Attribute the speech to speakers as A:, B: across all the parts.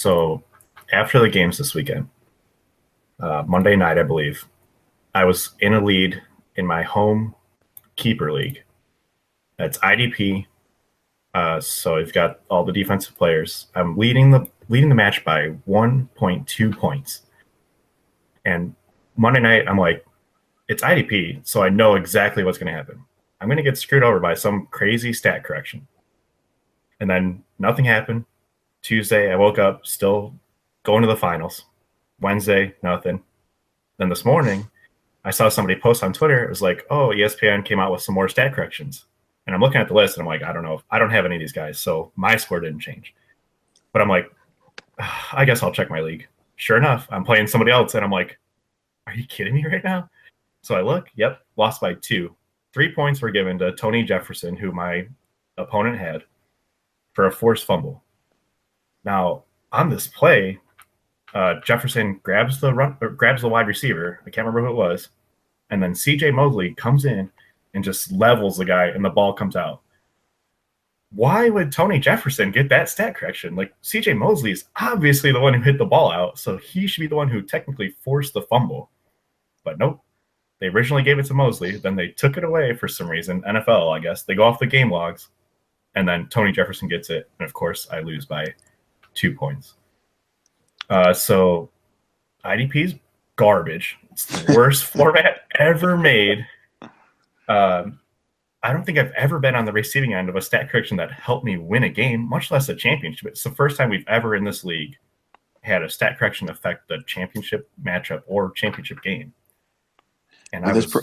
A: So after the games this weekend, Monday night, I believe, I was in a lead in my home keeper league. It's IDP. So I've got all the defensive players. I'm leading the match by 1.2 points. And Monday night, I'm like, it's IDP, so I know exactly what's going to happen. I'm going to get screwed over by some crazy stat correction. And then nothing happened. Tuesday, I woke up still going to the finals. Wednesday, nothing. Then this morning, I saw somebody post on Twitter. It was like, oh, ESPN came out with some more stat corrections. And I'm looking at the list, and I'm like, I don't know. I don't have any of these guys, so my score didn't change. But I'm like, I guess I'll check my league. Sure enough, I'm playing somebody else, and I'm like, are you kidding me right now? So I look, yep, lost by 2. 3 points were given to Tony Jefferson, who my opponent had, for a forced fumble. Now, on this play, Jefferson grabs the wide receiver. I can't remember who it was. And then C.J. Mosley comes in and just levels the guy, and the ball comes out. Why would Tony Jefferson get that stat correction? Like, C.J. Mosley is obviously the one who hit the ball out, so he should be the one who technically forced the fumble. But nope. They originally gave it to Mosley, then they took it away for some reason. NFL, I guess. They go off the game logs, and then Tony Jefferson gets it, and of course, I lose by 2 points. So IDP's garbage. It's the worst format ever made. I don't think I've ever been on the receiving end of a stat correction that helped me win a game, much less a championship. It's the first time we've ever in this league had a stat correction affect the championship matchup or championship game. And I was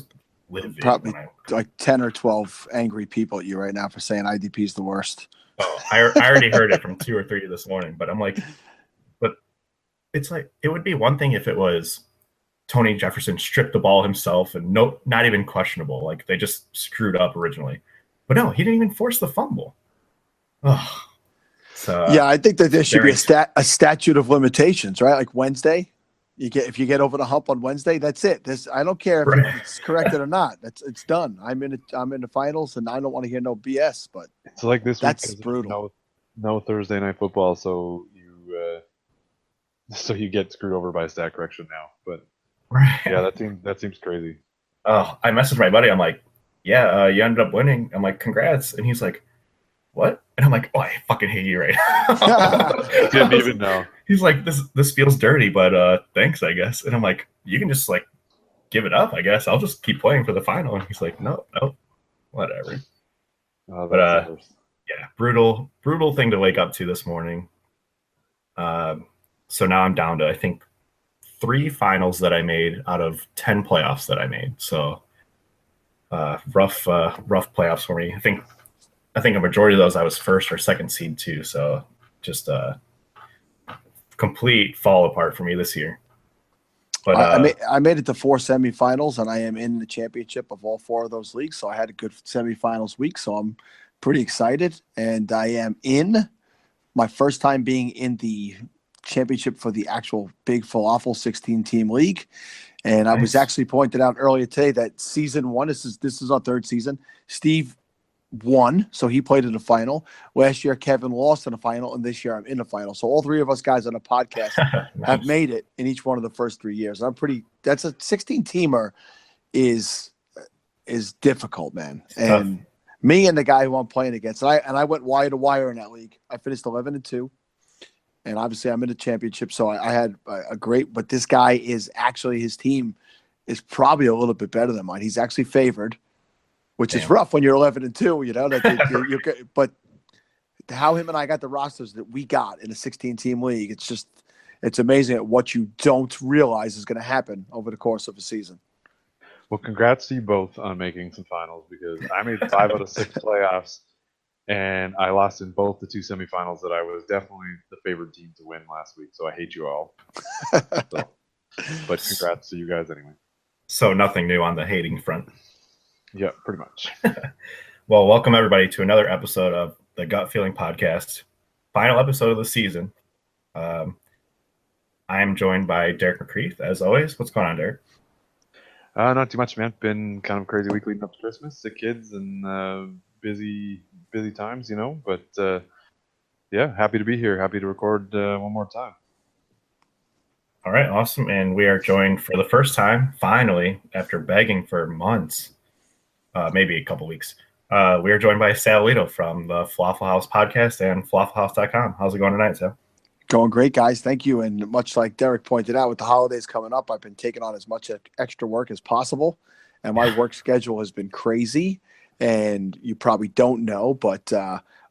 A: livid.
B: Probably like 10 or 12 angry people at you right now for saying IDP is the worst.
A: Oh, I already heard it from 2 or 3 this morning, but I'm like, but it's like, it would be one thing if it was Tony Jefferson stripped the ball himself and not even questionable. Like, they just screwed up originally. But no, he didn't even force the fumble. Oh. So,
B: yeah, I think that there should be a statute of limitations, right? Like Wednesday, if you get over the hump on Wednesday, that's it. I don't care if it's corrected or not. It's done. I'm in the finals, and I don't want to hear no BS. But
C: it's like this
B: that's
C: week,
B: brutal.
C: No Thursday night football, so you get screwed over by stat correction now. But yeah, that seems crazy.
A: Oh, I messaged my buddy. I'm like, yeah, you ended up winning. I'm like, congrats. And he's like, what? And I'm like, oh, I fucking hate you right now.
C: Didn't even know.
A: He's like, this feels dirty, but thanks, I guess. And I'm like, you can just like give it up, I guess. I'll just keep playing for the final. And he's like, no, whatever. But yeah, brutal thing to wake up to this morning. So now I'm down to, I think, 3 finals that I made out of 10 playoffs that I made. So rough playoffs for me. I think a majority of those I was first or second seed too. So just complete fall apart for me this year. But
B: I made it to 4 semifinals, and I am in the championship of all 4 of those leagues. So I had a good semifinals week. So I'm pretty excited, and I am in my first time being in the championship for the actual big falafel 16-team league. And nice. I was actually pointed out earlier today that season 1, this is our 3rd season. Steve won, so he played in the final. Last year, Kevin lost in the final, and this year I'm in the final. So all 3 of us guys on the podcast nice. Have made it in each one of the first 3 years. That's a 16-teamer is difficult, man.
A: It's
B: and
A: tough.
B: Me and the guy who I'm playing against, and I went wire to wire in that league. I finished 11-2. And obviously, I'm in the championship, so I had a great. But this guy is actually, his team is probably a little bit better than mine. He's actually favored, which is rough when you're 11-2. You know, but how him and I got the rosters that we got in a 16-team league, it's amazing at what you don't realize is going to happen over the course of a season.
C: Well, congrats to you both on making some finals, because I made 5 out of 6 playoffs. And I lost in both the 2 semifinals that I was definitely the favored team to win last week. So I hate you all. But congrats to you guys anyway.
A: So nothing new on the hating front.
C: Yeah, pretty much.
A: Well, welcome everybody to another episode of the Gut Feeling Podcast. Final episode of the season. I am joined by Derek McCreath, as always. What's going on, Derek?
C: Not too much, man. Been kind of a crazy week leading up to Christmas. The kids and busy times, you know, but Yeah, happy to be here. Happy to record one more time.
A: All right, awesome. And we are joined for the first time, finally, after begging for months, maybe a couple weeks. We are joined by Sal Lito from the Falafel House podcast and falafelhouse.com. How's it going tonight, Sal?
B: Going great, guys. Thank you. And much like Derek pointed out, with the holidays coming up, I've been taking on as much extra work as possible. And my work schedule has been crazy. And you probably don't know, but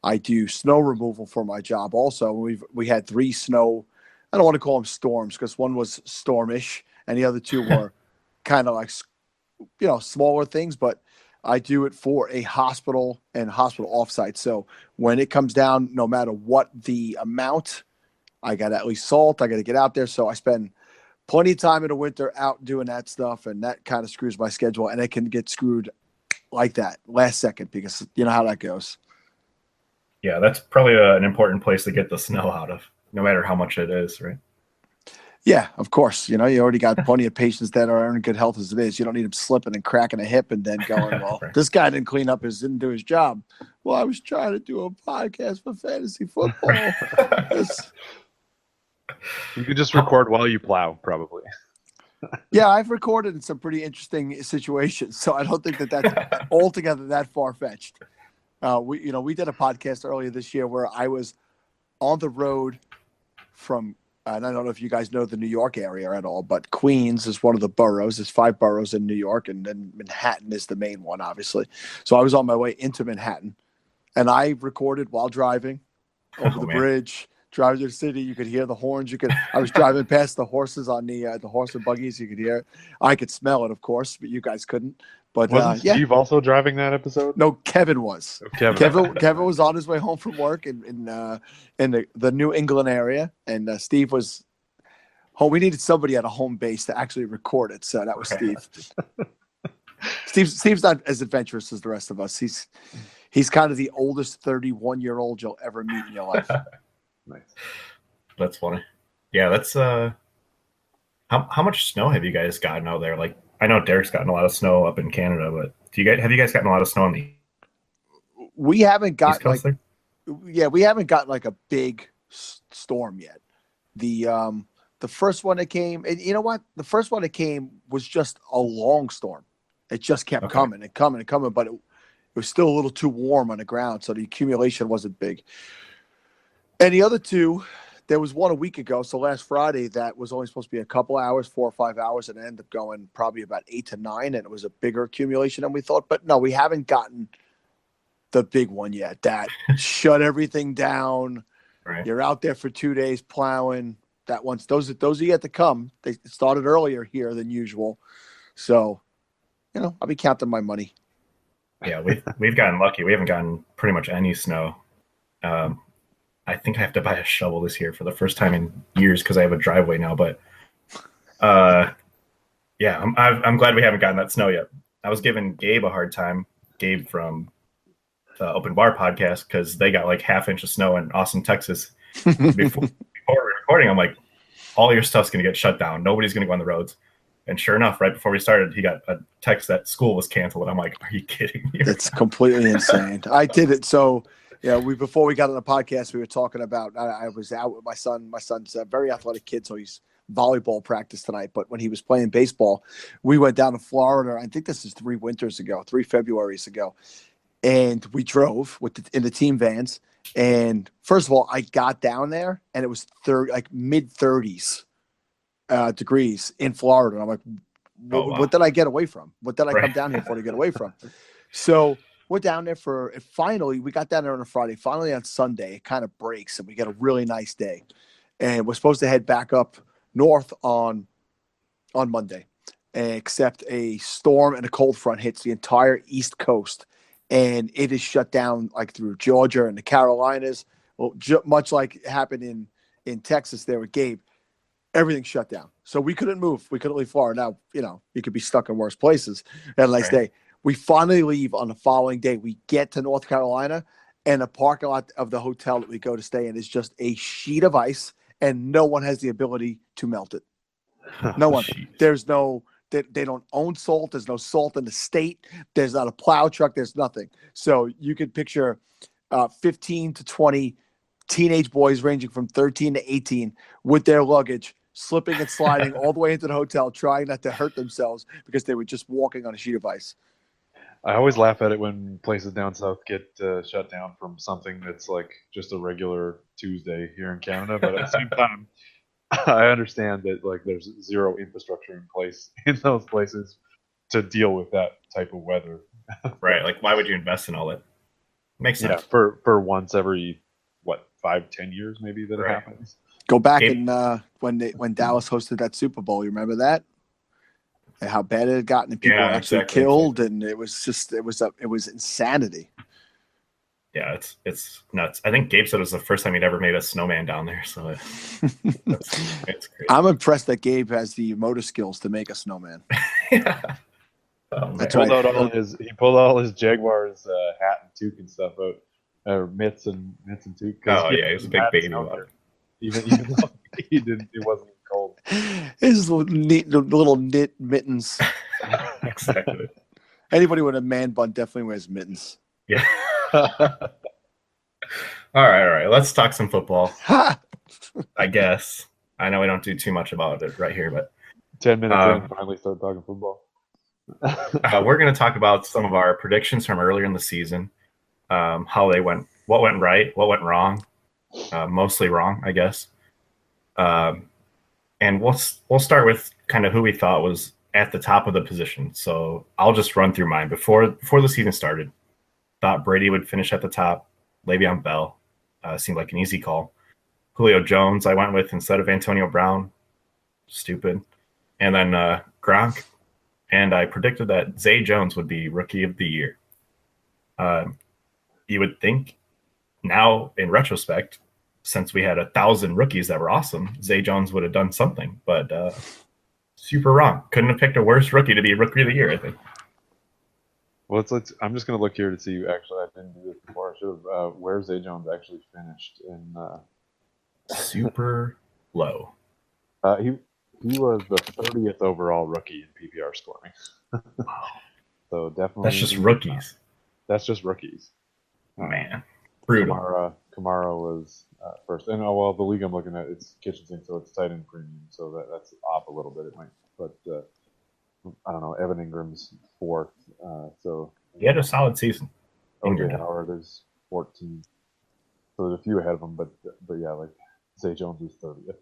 B: I do snow removal for my job also. We had 3 snow, I don't want to call them storms because one was stormish and the other 2 were kind of like, smaller things, but I do it for a hospital and hospital offsite. So when it comes down, no matter what the amount, I got to at least salt. I got to get out there. So I spend plenty of time in the winter out doing that stuff, and that kind of screws my schedule, and it can get screwed like that last second because you know how that goes.
A: Yeah, that's probably an important place to get the snow out of, no matter how much it is, right?
B: Yeah, of course. You already got plenty of patients that are in good health as it is. You don't need them slipping and cracking a hip and then going, well,
A: Right.
B: This guy didn't do his job. Well, I was trying to do a podcast for fantasy football.
C: You could just record while you plow, probably.
B: Yeah, I've recorded in some pretty interesting situations, so I don't think that's altogether that far-fetched. We did a podcast earlier this year where I was on the road from, and I don't know if you guys know the New York area at all, but Queens is one of the boroughs. There's 5 boroughs in New York, and then Manhattan is the main one, obviously. So I was on my way into Manhattan, and I recorded while driving over the bridge. Driving to the city, you could hear the horns. I was driving past the horses on the horse and buggies. You could hear it. I could smell it, of course, but you guys couldn't. But
C: Wasn't Steve also driving that episode?
B: No, Kevin was.
C: Oh, Kevin
B: was on his way home from work in the New England area, and Steve was home. We needed somebody at a home base to actually record it, so that was Steve. Steve's not as adventurous as the rest of us. He's kind of the oldest 31-year-old you'll ever meet in your life.
C: Nice.
A: That's funny. Yeah, that's how much snow have you guys gotten out there? Like, I know Derek's gotten a lot of snow up in Canada, but have you guys gotten a lot of snow on the
B: We haven't gotten we haven't gotten like a big storm yet. The first one that came, and you know what? The first one that came was just a long storm. It just kept coming and coming and coming, but it was still a little too warm on the ground, so the accumulation wasn't big. And the other 2, there was one a week ago. So last Friday, that was only supposed to be a couple hours, 4 or 5 hours, and it ended up going probably about 8 to 9. And it was a bigger accumulation than we thought. But no, we haven't gotten the big one yet. That shut everything down.
A: Right.
B: You're out there for 2 days plowing. Those are yet to come. They started earlier here than usual. So, I'll be counting my money.
A: Yeah, we've gotten lucky. We haven't gotten pretty much any snow. I think I have to buy a shovel this year for the first time in years because I have a driveway now. But yeah, I'm glad we haven't gotten that snow yet. I was giving Gabe a hard time, Gabe from the Open Bar podcast, because they got like ½ inch of snow in Austin, Texas. Before we were recording, I'm like, all your stuff's going to get shut down. Nobody's going to go on the roads. And sure enough, right before we started, he got a text that school was canceled. And I'm like, are you kidding me?
B: That's completely insane. I did it. So, before we got on the podcast, we were talking about, I was out with my son. My son's a very athletic kid, so he's volleyball practice tonight. But when he was playing baseball, we went down to Florida. I think this is 3 Februaries ago. And we drove in the team vans. And first of all, I got down there and it was mid 30s degrees in Florida. And I'm like, what did I get away from? What did I come down here for to get away from? So we're down there finally, we got down there on a Friday. Finally on Sunday, it kind of breaks and we get a really nice day. And we're supposed to head back up north on Monday, except a storm and a cold front hits the entire East Coast. And it is shut down like through Georgia and the Carolinas. Well, much like happened in Texas there with Gabe, everything shut down. So we couldn't move. We couldn't leave Florida. Now, you could be stuck in worse places. Had a nice day. We finally leave on the following day. We get to North Carolina, and the parking lot of the hotel that we go to stay in is just a sheet of ice, and no one has the ability to melt it. No one. There's no – they don't own salt. There's no salt in the state. There's not a plow truck. There's nothing. So you could picture 15 to 20 teenage boys ranging from 13 to 18 with their luggage, slipping and sliding all the way into the hotel, trying not to hurt themselves because they were just walking on a sheet of ice.
C: I always laugh at it when places down south get shut down from something that's like just a regular Tuesday here in Canada. But at the same time, I understand that like there's zero infrastructure in place in those places to deal with that type of weather.
A: Right. Like, why would you invest in all that? Makes sense.
C: Yeah, for once every 5-10 years maybe that it happens.
B: Go back and when Dallas hosted that Super Bowl, you remember that? And how bad it had gotten, and people were actually killed, and it was insanity.
A: Yeah, it's nuts. I think Gabe said it was the first time he'd ever made a snowman down there, so it's crazy.
B: I'm impressed that Gabe has the motor skills to make a snowman.
A: Yeah.
C: He pulled all his Jaguars hat and toque and stuff out, or mitts and toque.
A: Oh yeah, he was a big baby.
C: Even though it wasn't cold.
B: His little knit mittens.
A: Exactly.
B: Anybody with a man bun definitely wears mittens.
A: Yeah. All right. Let's talk some football. I guess. I know we don't do too much about it right here, but
C: 10 minutes in, finally start talking football.
A: We're going to talk about some of our predictions from earlier in the season, how they went, what went right, what went wrong, mostly wrong, I guess. And we'll start with kind of who we thought was at the top of the position. So I'll just run through mine. Before the season started, thought Brady would finish at the top. Le'Veon Bell seemed like an easy call. Julio Jones I went with instead of Antonio Brown. Stupid. And then Gronk. And I predicted that Zay Jones would be Rookie of the Year. You would think now, in retrospect, since we had 1,000 rookies that were awesome, Zay Jones would have done something. But super wrong. Couldn't have picked a worse rookie to be Rookie of the Year, I think.
C: Well, I'm just going to look here to see. Actually, I didn't do this before. I should have. Where Zay Jones actually finished in
A: super low.
C: He was the 30th overall rookie in PPR scoring.
A: Wow.
C: So definitely.
A: That's just rookies.
C: That's just rookies.
A: Man, brutal.
C: Kamara was first, and the league I'm looking at, it's kitchen sink, so it's tight end premium, so that's off a little bit. It might, but I don't know. Evan Ingram's fourth, so
A: he had a solid season.
C: OJ Howard is 14, so there's a few ahead of him, but yeah, like Zay Jones is 30th.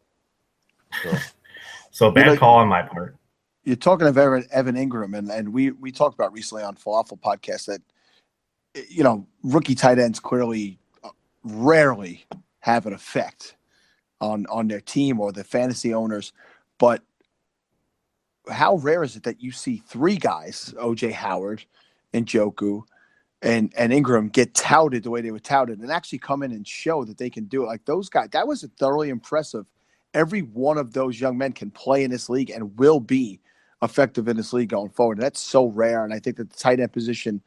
A: So bad call on my part.
B: You're talking of Evan Ingram, and we talked about recently on Falafel Podcast that rookie tight ends clearly rarely have an effect on their team or the fantasy owners, but how rare is it that you see three guys, OJ Howard and Njoku and Ingram, get touted the way they were touted and actually come in and show that they can do it? Like those guys, that was thoroughly impressive. Every one of those young men can play in this league and will be effective in this league going forward. And that's so rare. And I think that the tight end position,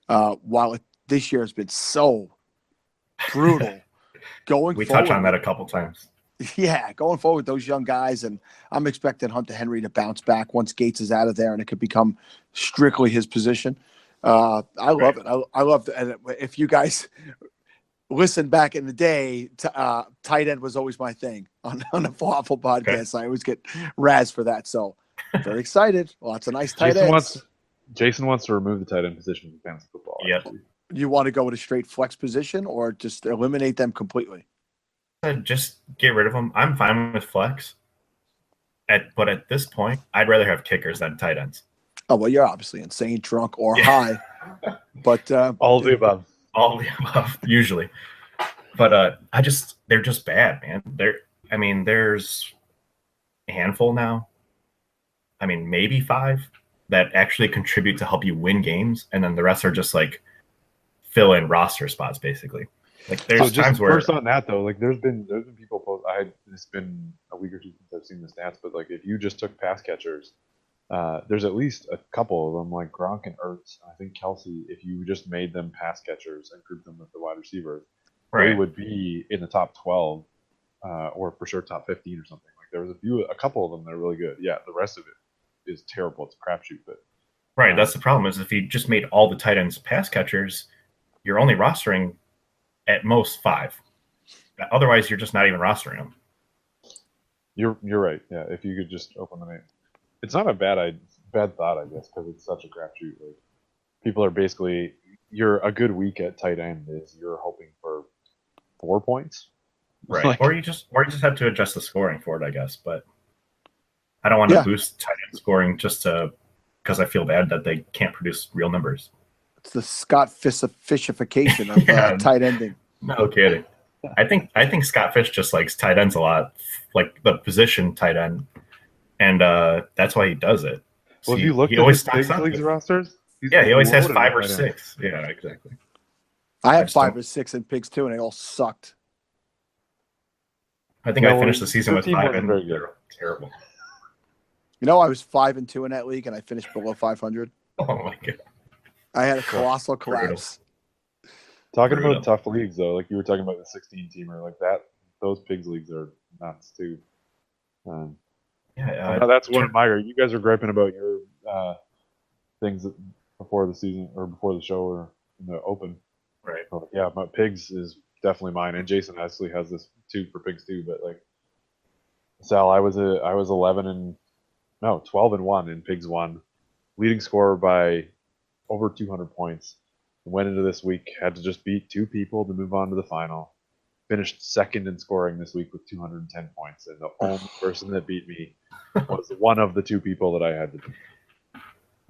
B: while this year has been so brutal, we
A: touch on that a couple times.
B: Yeah, going forward, those young guys, and I'm expecting Hunter Henry to bounce back once Gates is out of there, and it could become strictly his position. I love it. I love it. And if you guys listen back in the day, tight end was always my thing on the Falafel Podcast. Okay. I always get razzed for that. So very excited. Lots of nice tight ends.
C: Jason wants to remove the tight end position from fantasy football.
A: Yeah.
B: You want to go with a straight flex position or just eliminate them completely?
A: Just get rid of them. I'm fine with flex. But at this point, I'd rather have kickers than tight ends.
B: Oh, well, you're obviously insane, drunk, or high. But
C: all of the above.
A: All of the above, usually. But they're just bad, man. There's a handful now. Maybe 5 that actually contribute to help you win games, and then the rest are just like fill in roster spots, basically. Like there's times where
C: first on that though, like there's been people post. It's been a week or two since I've seen the stats, but like if you just took pass catchers, there's at least a couple of them like Gronk and Ertz. I think Kelsey. If you just made them pass catchers and grouped them with the wide receivers, they would be in the top 12, or for sure top 15 or something. Like there was a couple of them that are really good. Yeah, the rest of it is terrible. It's a crapshoot. But
A: that's the problem. Is if you just made all the tight ends pass catchers, you're only rostering at most 5, Otherwise, you're just not even rostering them.
C: You're right. Yeah, if you could just open the name, it's not a bad thought, I guess, because it's such a crapshoot. Like, people are basically, you're a good week at tight end is you're hoping for 4 points,
A: Right.
C: Like-
A: or you just have to adjust the scoring for it, I guess. But I don't want to
B: Yeah.
A: boost tight end scoring just because I feel bad that they can't produce real numbers.
B: It's the Scott Fishification of
A: Yeah.
B: tight ending.
A: No kidding. I think Scott Fish just likes tight ends a lot, like the position tight end, and that's why he does it.
C: well, if you look
A: he
C: at
A: always
C: his
A: stocks
C: Pigs
A: up.
C: Leagues rosters, he's
A: Yeah, he always has
C: loaded
A: 5 or
C: with tight ends.
A: 6. Yeah, exactly.
B: I
A: I
B: had
A: just
B: 5
A: don't-
B: or 6 in Pigs too, and they all sucked.
A: I think
C: Yeah,
A: I finished
C: well,
A: the season
C: your
A: with
C: team
A: 5,
C: wasn't
A: and
C: very good.
A: they're terrible.
B: You know, I was 5-2 in that league, and I finished below 500.
A: Oh my god.
B: I had a colossal collapse.
C: Talking
A: Brutal.
C: about tough leagues, though, like you were talking about the 16-teamer, like that, those Pigs Leagues are nuts too.
A: Yeah,
C: That's one of my. You guys are griping about your things before the season or before the show or in the open.
A: right.
C: So, yeah, but Pigs is definitely mine, and Jason actually has this too for Pigs too. But like Sal, I was 12-1 in Pigs 1, leading scorer by over 200 points. Went into this week, had to just beat 2 people to move on to the final. Finished second in scoring this week with 210 points, and the only person that beat me was one of the 2 people that I had to beat.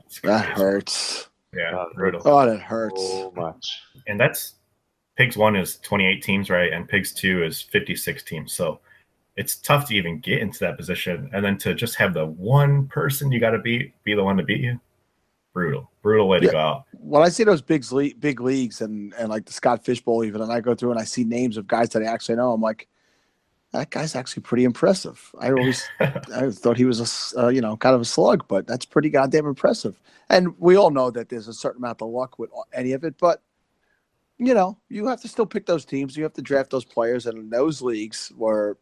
A: It's
B: That
A: crazy.
B: hurts.
A: Yeah, brutal.
B: Oh, that hurts.
C: So much.
A: And that's Pigs 1 is 28 teams, right? And Pigs 2 is 56 teams. So it's tough to even get into that position, and then to just have the one person you got to be the one to beat you. Brutal way to
B: Yeah.
A: go out.
B: When I see those big leagues and like the Scott Fish Bowl, even, and I go through and I see names of guys that I actually know, I'm like, that guy's actually pretty impressive. I thought he was kind of a slug, but that's pretty goddamn impressive. And we all know that there's a certain amount of luck with any of it, but you have to still pick those teams. You have to draft those players, and in those leagues were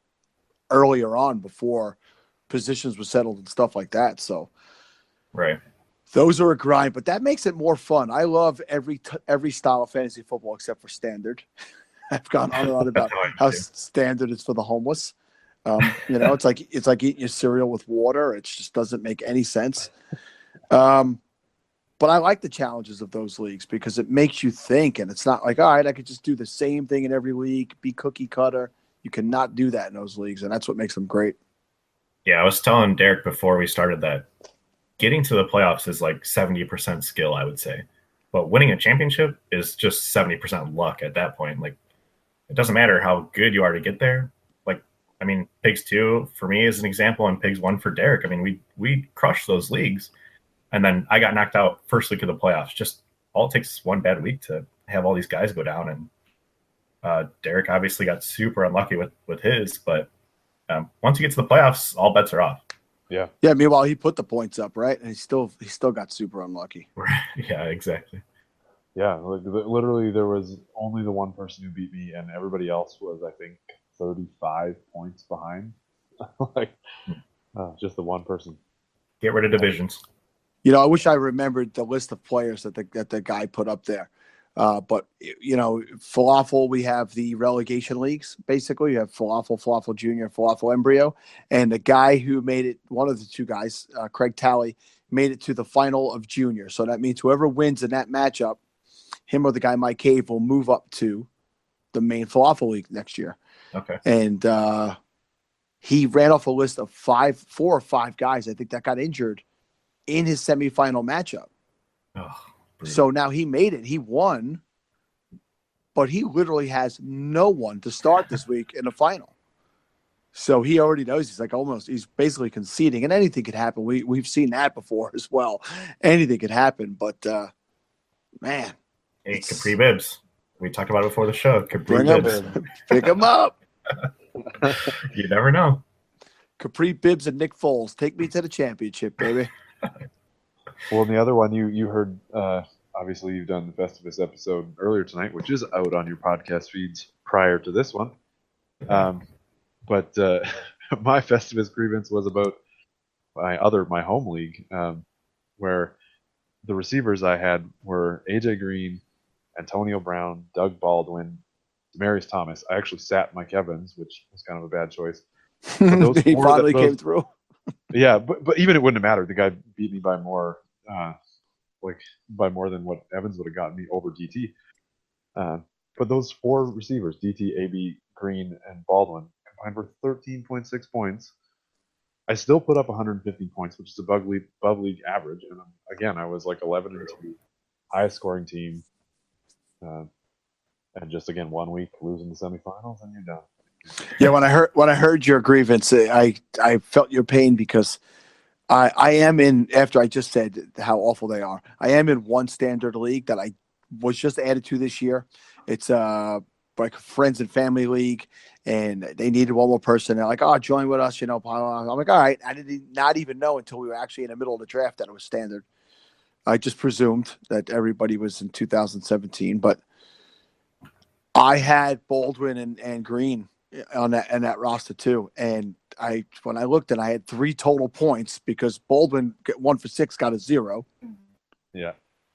B: earlier on before positions were settled and stuff like that. So
A: Right.
B: those are a grind, but that makes it more fun. I love every style of fantasy football except for standard. I've gone on and on about how standard is for the homeless. It's like eating your cereal with water. It just doesn't make any sense. But I like the challenges of those leagues because it makes you think, and it's not like, all right, I could just do the same thing in every league, be cookie cutter. You cannot do that in those leagues, and that's what makes them great.
A: Yeah, I was telling Derek before we started that getting to the playoffs is like 70% skill, I would say. But winning a championship is just 70% luck at that point. Like, it doesn't matter how good you are to get there. Like, I mean, Pigs 2 for me is an example, and Pigs 1 for Derek. I mean, we crushed those leagues, and then I got knocked out first week of the playoffs. Just all it takes is one bad week to have all these guys go down. And Derek obviously got super unlucky with his, but once you get to the playoffs, all bets are off.
C: Yeah.
B: Yeah. Meanwhile, he put the points up, right, and he still got super unlucky.
A: Yeah, exactly.
C: Yeah, like literally there was only the one person who beat me, and everybody else was, I think, 35 points behind. Just the one person.
A: Get rid of divisions.
B: I wish I remembered the list of players that the guy put up there. But Falafel, we have the relegation leagues. Basically, you have Falafel Junior, Falafel Embryo, and the guy who made it, one of the 2 guys, Craig Talley, made it to the final of Junior. So that means whoever wins in that matchup, him or the guy Mike Cave, will move up to the main Falafel League next year.
A: Okay.
B: And he ran off a list of 4 or 5 guys, I think, that got injured in his semifinal matchup.
A: Oh,
B: so now he made it. He won, but he literally has no one to start this week in the final. So he already knows. He's basically conceding, and anything could happen. We've seen that before as well. Anything could happen, but man.
A: Hey, Capri Bibbs. We talked about it before the show. Capri
B: Bring
A: Bibbs.
B: pick him up.
A: You never know.
B: Capri Bibbs and Nick Foles. Take me to the championship, baby.
C: Well, and the other one you heard, obviously you've done the Festivus episode earlier tonight, which is out on your podcast feeds prior to this one. But my Festivus grievance was about my home league, where the receivers I had were AJ Green, Antonio Brown, Doug Baldwin, Demaryius Thomas. I actually sat Mike Evans, which was kind of a bad choice. But those
B: He
C: four
B: finally came through.
C: Yeah, but even it wouldn't have mattered. The guy beat me by more, by more than what Evans would have gotten me over DT. But those four receivers, DT, AB, Green, and Baldwin, combined for 13.6 points. I still put up 150 points, which is above league average. And again, I was like 11-2, highest scoring team. And just again, 1 week losing the semifinals, and you're done.
B: Yeah, when I heard your grievance, I felt your pain because I am in, after I just said how awful they are, I am in one standard league that I was just added to this year. It's like a friends and family league, and they needed one more person. They're like, "Oh, join with us," I'm like, "All right." I did not even know until we were actually in the middle of the draft that it was standard. I just presumed that everybody was in 2017, but I had Baldwin and Green on that roster too. And when I looked and I had 3 total points because Baldwin 1 for 6 got a 0.
C: Yeah.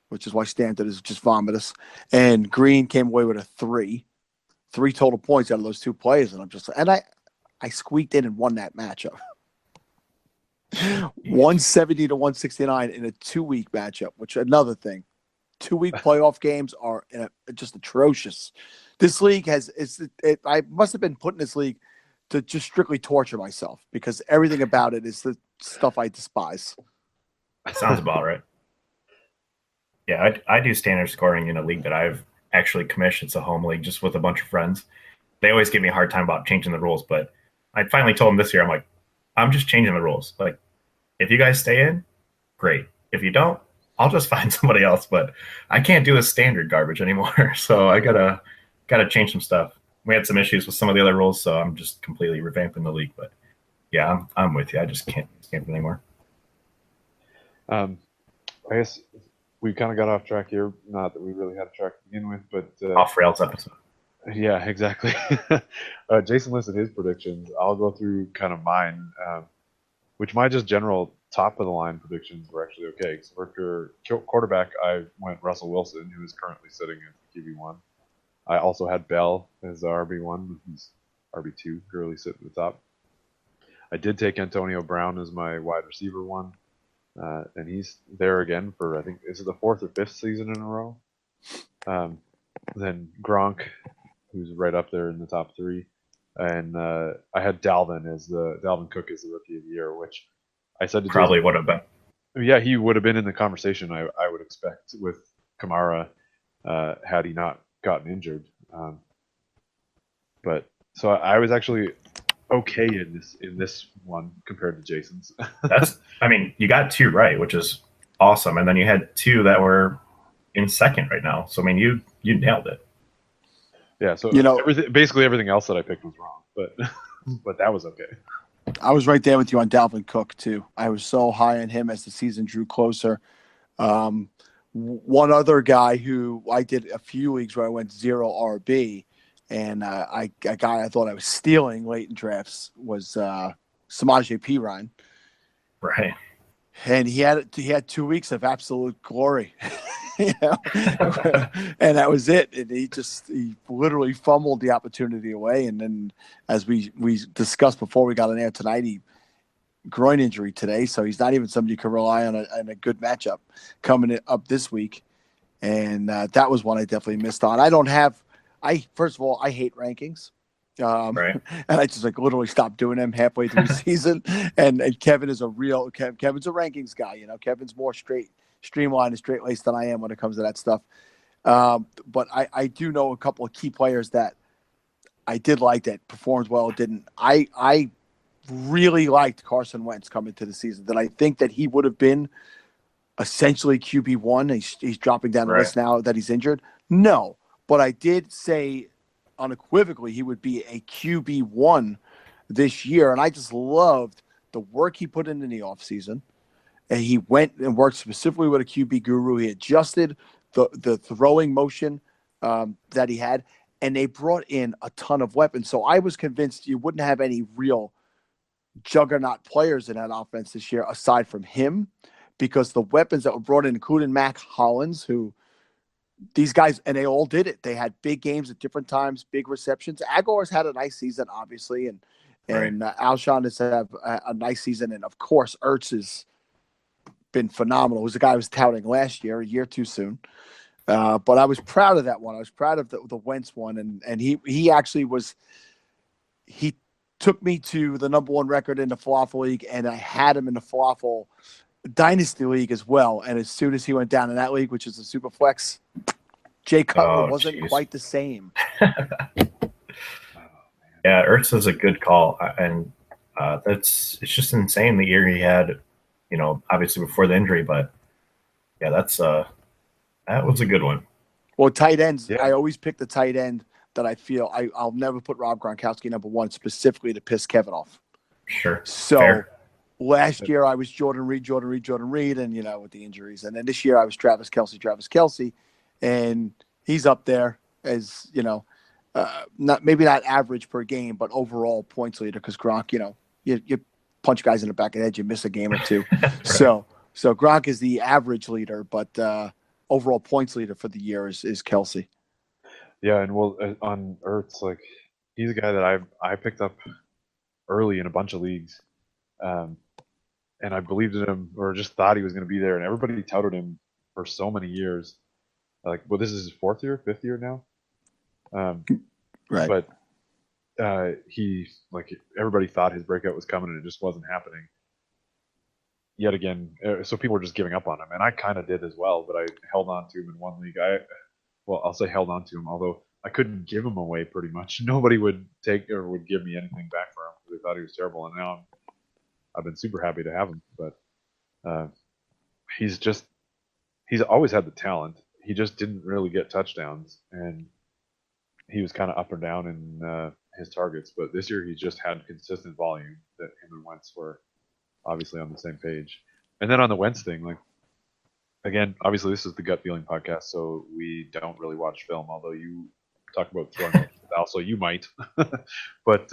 B: Which is why standard is just vomitous. And Green came away with a 3 total points out of those 2 players. And I squeaked in and won that matchup. 170 to 169 in a 2-week matchup, which another thing. 2-week playoff games are just atrocious. This league I must have been put in this league to just strictly torture myself because everything about it is the stuff I despise.
A: Sounds about right. Yeah, I do standard scoring in a league that I've actually commissioned. It's a home league just with a bunch of friends. They always give me a hard time about changing the rules, but I finally told them this year, I'm like, I'm just changing the rules. Like, if you guys stay in, great. If you don't, I'll just find somebody else. But I can't do this standard garbage anymore. So I gotta change some stuff. We had some issues with some of the other rules, so I'm just completely revamping the league. But yeah, I'm with you. I just can't stand it anymore.
C: I guess we kind of got off track here. Not that we really had a track to begin with, but
A: off rails episode.
C: Yeah, exactly. Jason listed his predictions. I'll go through kind of mine, which my just general top of the line predictions were actually okay. So for quarterback, I went Russell Wilson, who is currently sitting at QB1. I also had Bell as the RB1. He's RB2, Gurley sitting at the top. I did take Antonio Brown as my wide receiver 1. And he's there again for, I think, is it the 4th or 5th season in a row? Then Gronk, who's right up there in the top 3. And I had Dalvin Cook as the rookie of the year, which I said to
A: probably
C: Jason,
A: would have been.
C: Yeah, he would have been in the conversation, I would expect, with Kamara had he not gotten injured. But so I was actually okay in this one compared to Jason's.
A: You got 2 right, which is awesome, and then you had 2 that were in second right now. So you nailed it.
C: Yeah, so basically everything else that I picked was wrong, but that was okay.
B: I was right there with you on Dalvin Cook too. I was so high on him as the season drew closer. One other guy who I did a few leagues where I went 0 RB, and a guy I thought I was stealing late in drafts was Samaje Perine.
A: Right.
B: And he had 2 weeks of absolute glory. And that was it. And he literally fumbled the opportunity away. And then, as we discussed before we got on air tonight, he groin injury today, so he's not even somebody you can rely on a good matchup coming up this week. And that was one I definitely missed on. First of all, I hate rankings.
A: Right.
B: And I just literally stopped doing them halfway through the season. And Kevin is Kevin's a rankings guy. Kevin's more streamlined and straight laced than I am when it comes to that stuff. But I do know a couple of key players that I did like that performed well. Didn't I really liked Carson Wentz coming to the season. That I think that he would have been essentially QB1. He's dropping down the list now that he's injured. No, but I did say unequivocally he would be a QB1 this year, and I just loved the work he put in the offseason. And he went and worked specifically with a QB guru. He adjusted the throwing motion that he had, and they brought in a ton of weapons. So I was convinced you wouldn't have any real juggernaut players in that offense this year aside from him, because the weapons that were brought in, including Mac Hollins, who these guys, and they all did it. They had big games at different times, big receptions. Aguilar's had a nice season, obviously, and Alshon has had a nice season, and of course, Ertz has been phenomenal. It was the guy I was touting last year, a year too soon. But I was proud of that one. I was proud of the Wentz one, and he actually was. He took me to the number one record in the Falafel League, and I had him in the Falafel Dynasty League as well. And as soon as he went down in that league, which is a super flex, Jay Cutler wasn't quite the same.
A: Yeah, Ertz is a good call, and it's just insane the year he had. Obviously before the injury, but yeah, that was a good one.
B: Well, tight ends, yeah. I always pick the tight end that I feel I'll never put Rob Gronkowski number one specifically to piss Kevin off.
A: Sure.
B: So last year I was Jordan Reed, and with the injuries, and then this year I was Travis Kelce, and he's up there as maybe not average per game, but overall points leader because Gronk, you punch guys in the back of the head, you miss a game or two. Right. So Gronk is the average leader, but overall points leader for the year is Kelce.
C: Yeah, and on Ertz, like he's a guy that I picked up early in a bunch of leagues, and I believed in him or just thought he was going to be there, and everybody touted him for so many years. Like, well, this is his fifth year now.
B: Right.
C: But he, like, everybody thought his breakout was coming, and it just wasn't happening. Yet again, so people were just giving up on him, and I kind of did as well. But I held on to him in one league. I'll say held on to him, although I couldn't give him away pretty much. Nobody would take or would give me anything back for him because they thought he was terrible. And now I've been super happy to have him. But he's always had the talent. He just didn't really get touchdowns, and he was kind of up or down in his targets. But this year, he just had consistent volume that him and Wentz were obviously on the same page. And then on the Wentz thing, like, again, obviously this is the Gut Feeling podcast, so we don't really watch film, although you talk about throwing with Al, so you might. But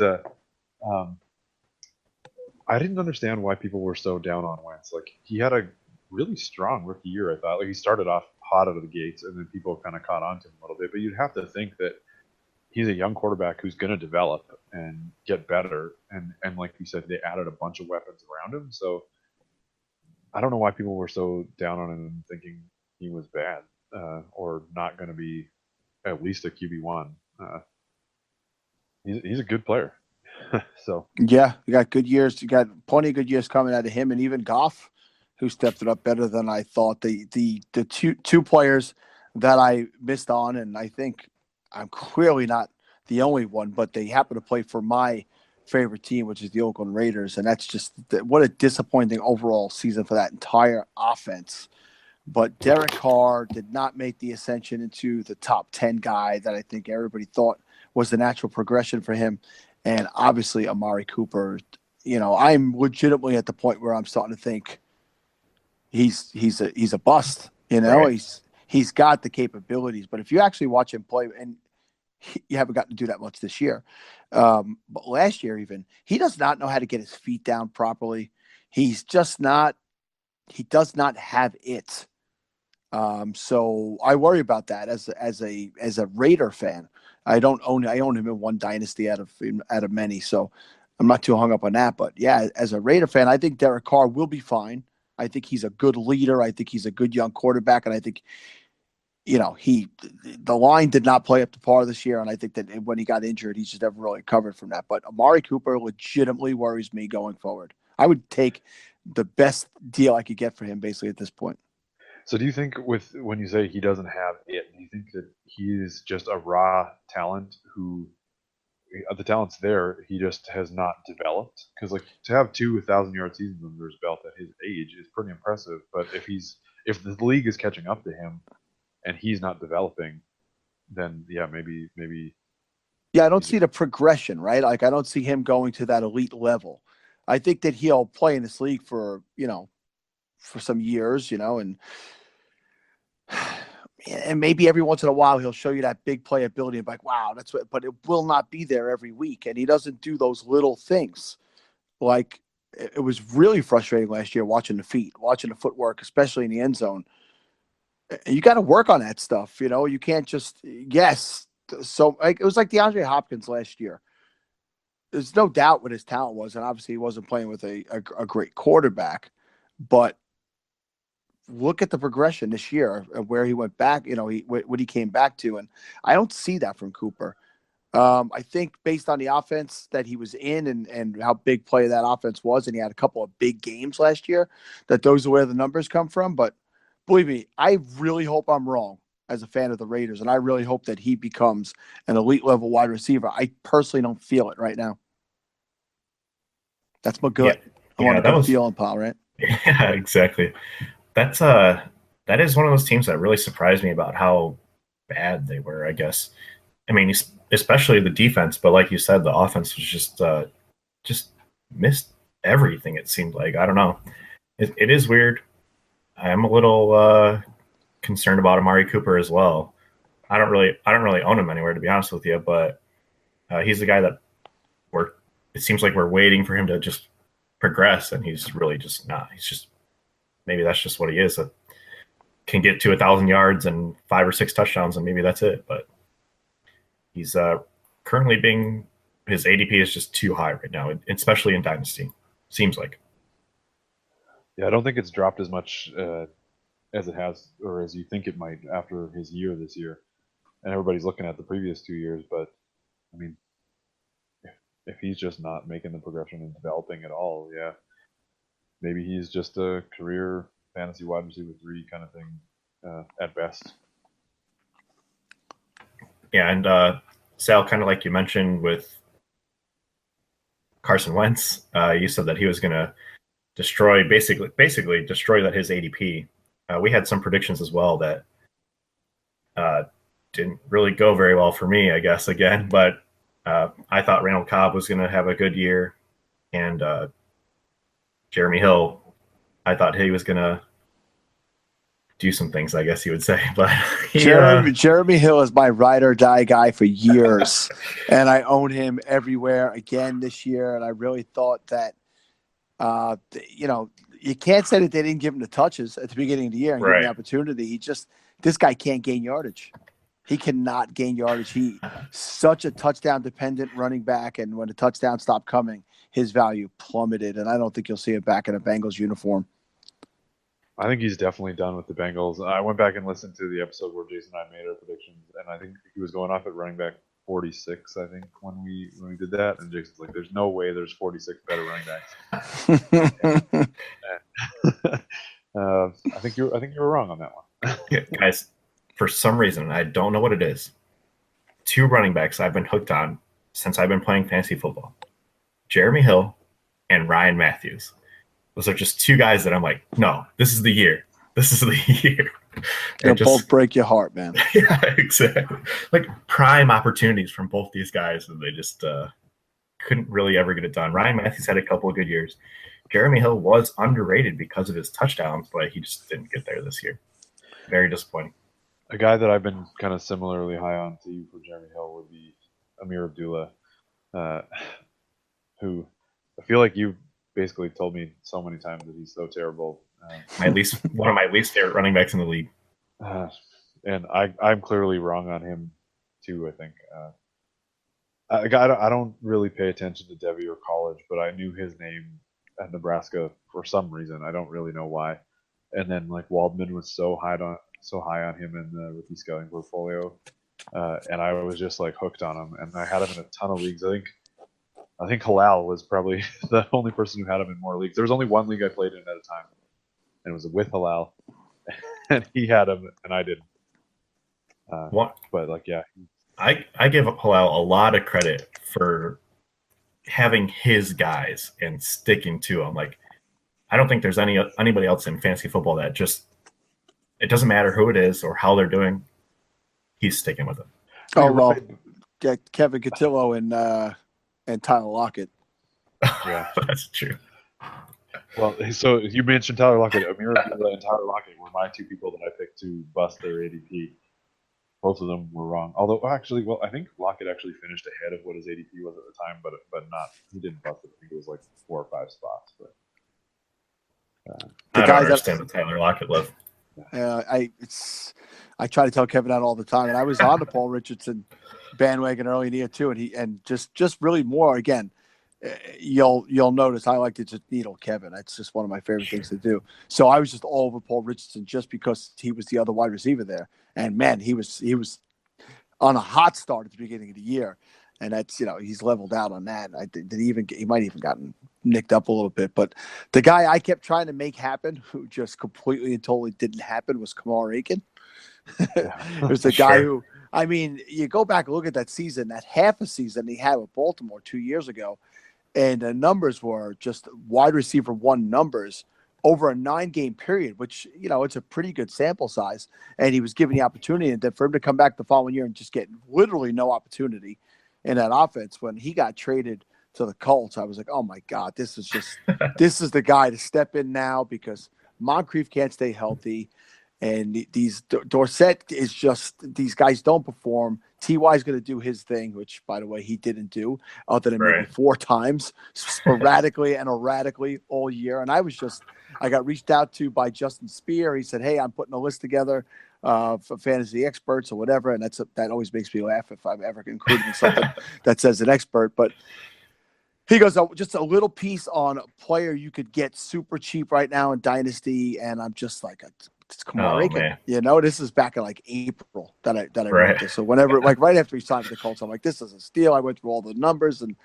C: I didn't understand why people were so down on Wentz. Like, he had a really strong rookie year, I thought. Like, he started off hot out of the gates, and then people kind of caught on to him a little bit. But you'd have to think that he's a young quarterback who's going to develop and get better. And like you said, they added a bunch of weapons around him. So I don't know why people were so down on him thinking he was bad or not going to be at least a QB1. He's a good player. So
B: yeah, you got good years. You got plenty of good years coming out of him, and even Goff, who stepped it up better than I thought. The two players that I missed on, and I think I'm clearly not the only one, but they happen to play for my favorite team, which is the Oakland Raiders, and that's just what a disappointing overall season for that entire offense. But Derek Carr did not make the ascension into the top 10 guy that I think everybody thought was the natural progression for him. And obviously Amari Cooper, I'm legitimately at the point where I'm starting to think he's a bust. Right. He's got the capabilities, but if you actually watch him play, and you haven't gotten to do that much this year, but last year even, he does not know how to get his feet down properly. He does not have it. So I worry about that as a Raider fan. I own him in one dynasty out of many, so I'm not too hung up on that. But yeah, as a Raider fan, I think Derek Carr will be fine. I think he's a good leader. I think he's a good young quarterback, and I think the line did not play up to par this year, and I think that when he got injured, he's just never really recovered from that. But Amari Cooper legitimately worries me going forward. I would take the best deal I could get for him basically at this point.
C: So do you think when you say he doesn't have it, do you think that he's just a raw talent who the talent's there, he just has not developed? Because like to have 2 1,000-yard seasons under his belt at his age is pretty impressive. But if the league is catching up to him and he's not developing, then yeah, maybe.
B: Yeah, I don't see the progression, right? Like I don't see him going to that elite level. I think that he'll play in this league for some years, and maybe every once in a while he'll show you that big playability and be like, wow, that's what, but it will not be there every week. And he doesn't do those little things. Like it was really frustrating last year watching the feet, watching the footwork, especially in the end zone. You got to work on that stuff. You can't just yes. So like, it was like DeAndre Hopkins last year. There's no doubt what his talent was, and obviously he wasn't playing with a great quarterback. But look at the progression this year and where he went back. What he came back to, and I don't see that from Cooper. I think based on the offense that he was in and how big play that offense was, and he had a couple of big games last year, that those are where the numbers come from. But believe me, I really hope I'm wrong as a fan of the Raiders, and I really hope that he becomes an elite level wide receiver. I personally don't feel it right now. That's my gut. I want a good feeling, pal, right?
A: Yeah, exactly. That is one of those teams that really surprised me about how bad they were, I guess. I mean, especially the defense, but like you said, the offense was just missed everything. It seemed like. I don't know. It is weird. I am a little concerned about Amari Cooper as well. I don't really own him anywhere, to be honest with you, but he's the guy that it seems like we're waiting for him to just progress, and he's really just not. He's just, maybe that's just what he is. Can get to 1,000 yards and 5 or 6 touchdowns, and maybe that's it. But he's currently his ADP is just too high right now, especially in Dynasty. Seems like.
C: Yeah, I don't think it's dropped as much as it has, or as you think it might, after his year this year. And everybody's looking at the previous 2 years, but I mean, if he's just not making the progression and developing at all, yeah, maybe he's just a career fantasy wide receiver 3 kind of thing at best.
A: Yeah, and Sal, kind of like you mentioned with Carson Wentz, you said that he was going to basically destroy that his ADP. We had some predictions as well that didn't really go very well for me, I guess, again, but I thought Randall Cobb was going to have a good year, and Jeremy Hill, I thought he was going to do some things, I guess you would say. But
B: Jeremy Hill is my ride or die guy for years, and I own him everywhere again this year. And I really thought that, you can't say that they didn't give him the touches at the beginning of the year and give him the opportunity. This guy can't gain yardage. He cannot gain yardage. He's such a touchdown dependent running back, and when the touchdown stopped coming, his value plummeted. And I don't think you'll see it back in a Bengals uniform.
C: I think he's definitely done with the Bengals. I went back and listened to the episode where Jason and I made our predictions, and I think he was going off at running back 46, I think, when we did that. And Jason's like, "There's no way there's 46 better running backs." I think you were wrong on that one.
A: Yeah, guys, for some reason, I don't know what it is, 2 running backs I've been hooked on since I've been playing fantasy football: Jeremy Hill and Ryan Matthews. Those are just 2 guys that I'm like, no, this is the year. This is the year.
B: They'll both break your heart, man.
A: Yeah, exactly. Like prime opportunities from both these guys, and they just couldn't really ever get it done. Ryan Matthews had a couple of good years. Jeremy Hill was underrated because of his touchdowns, but he just didn't get there this year. Very disappointing.
C: A guy that I've been kind of similarly high on to you for Jeremy Hill would be Amir Abdullah, who I feel like you basically told me so many times that he's so terrible.
A: One of my least favorite running backs in the league.
C: And I'm clearly wrong on him too, I think. I don't really pay attention to Devy or college, but I knew his name at Nebraska for some reason. I don't really know why. And then like Waldman was so high on him in the rookie scouting portfolio, and I was just like hooked on him. And I had him in a ton of leagues. I think Halal was probably the only person who had him in more leagues. There was only one league I played in at a time, and it was with Halal, and he had him, and I didn't. But like, yeah,
A: I give Halal a lot of credit for having his guys and sticking to them. Like, I don't think there's anybody else in fantasy football that just, it doesn't matter who it is or how they're doing, he's sticking with it.
B: Oh well, Kevin Cotillo and Tyler Lockett.
C: Yeah,
A: that's true.
C: Well, so you mentioned Tyler Lockett. Amir Abdullah and Tyler Lockett were my 2 people that I picked to bust their ADP. Both of them were wrong. Although, actually, well, I think Lockett actually finished ahead of what his ADP was at the time, but not. He didn't bust it. I think it was like 4 or 5 spots. But
A: I don't understand the Tyler Lockett love.
B: I try to tell Kevin that all the time, and I was on the Paul Richardson bandwagon early in the year too, and just really more again. You'll notice I like to just needle Kevin. That's just one of my favorite things to do. So I was just all over Paul Richardson just because he was the other wide receiver there, and man, he was on a hot start at the beginning of the year, and that's he's leveled out on that. I did he might even gotten nicked up a little bit, but the guy I kept trying to make happen, who just completely and totally didn't happen, was Kamar Aiken. It was the guy who, I mean, you go back and look at that season, that half a season he had with Baltimore 2 years ago, and the numbers were just wide receiver one numbers over a 9-game period, which, it's a pretty good sample size. And he was given the opportunity, and then for him to come back the following year and just get literally no opportunity in that offense, when he got traded to the Colts, I was like, oh my God, this is the guy to step in now, because Moncrief can't stay healthy. And Dorsett is just, these guys don't perform. T.Y. is going to do his thing, which, by the way, he didn't do other than maybe 4 times sporadically and erratically all year. And I got reached out to by Justin Spear. He said, hey, I'm putting a list together for fantasy experts or whatever. And that always makes me laugh if I'm ever included in something that says an expert. But he goes, oh, just a little piece on a player you could get super cheap right now in Dynasty. And I'm just like, it's Kamar Aiken. This is back in like April that I wrote this. So whenever, like right after he signed for the Colts, I'm like, this is a steal. I went through all the numbers, and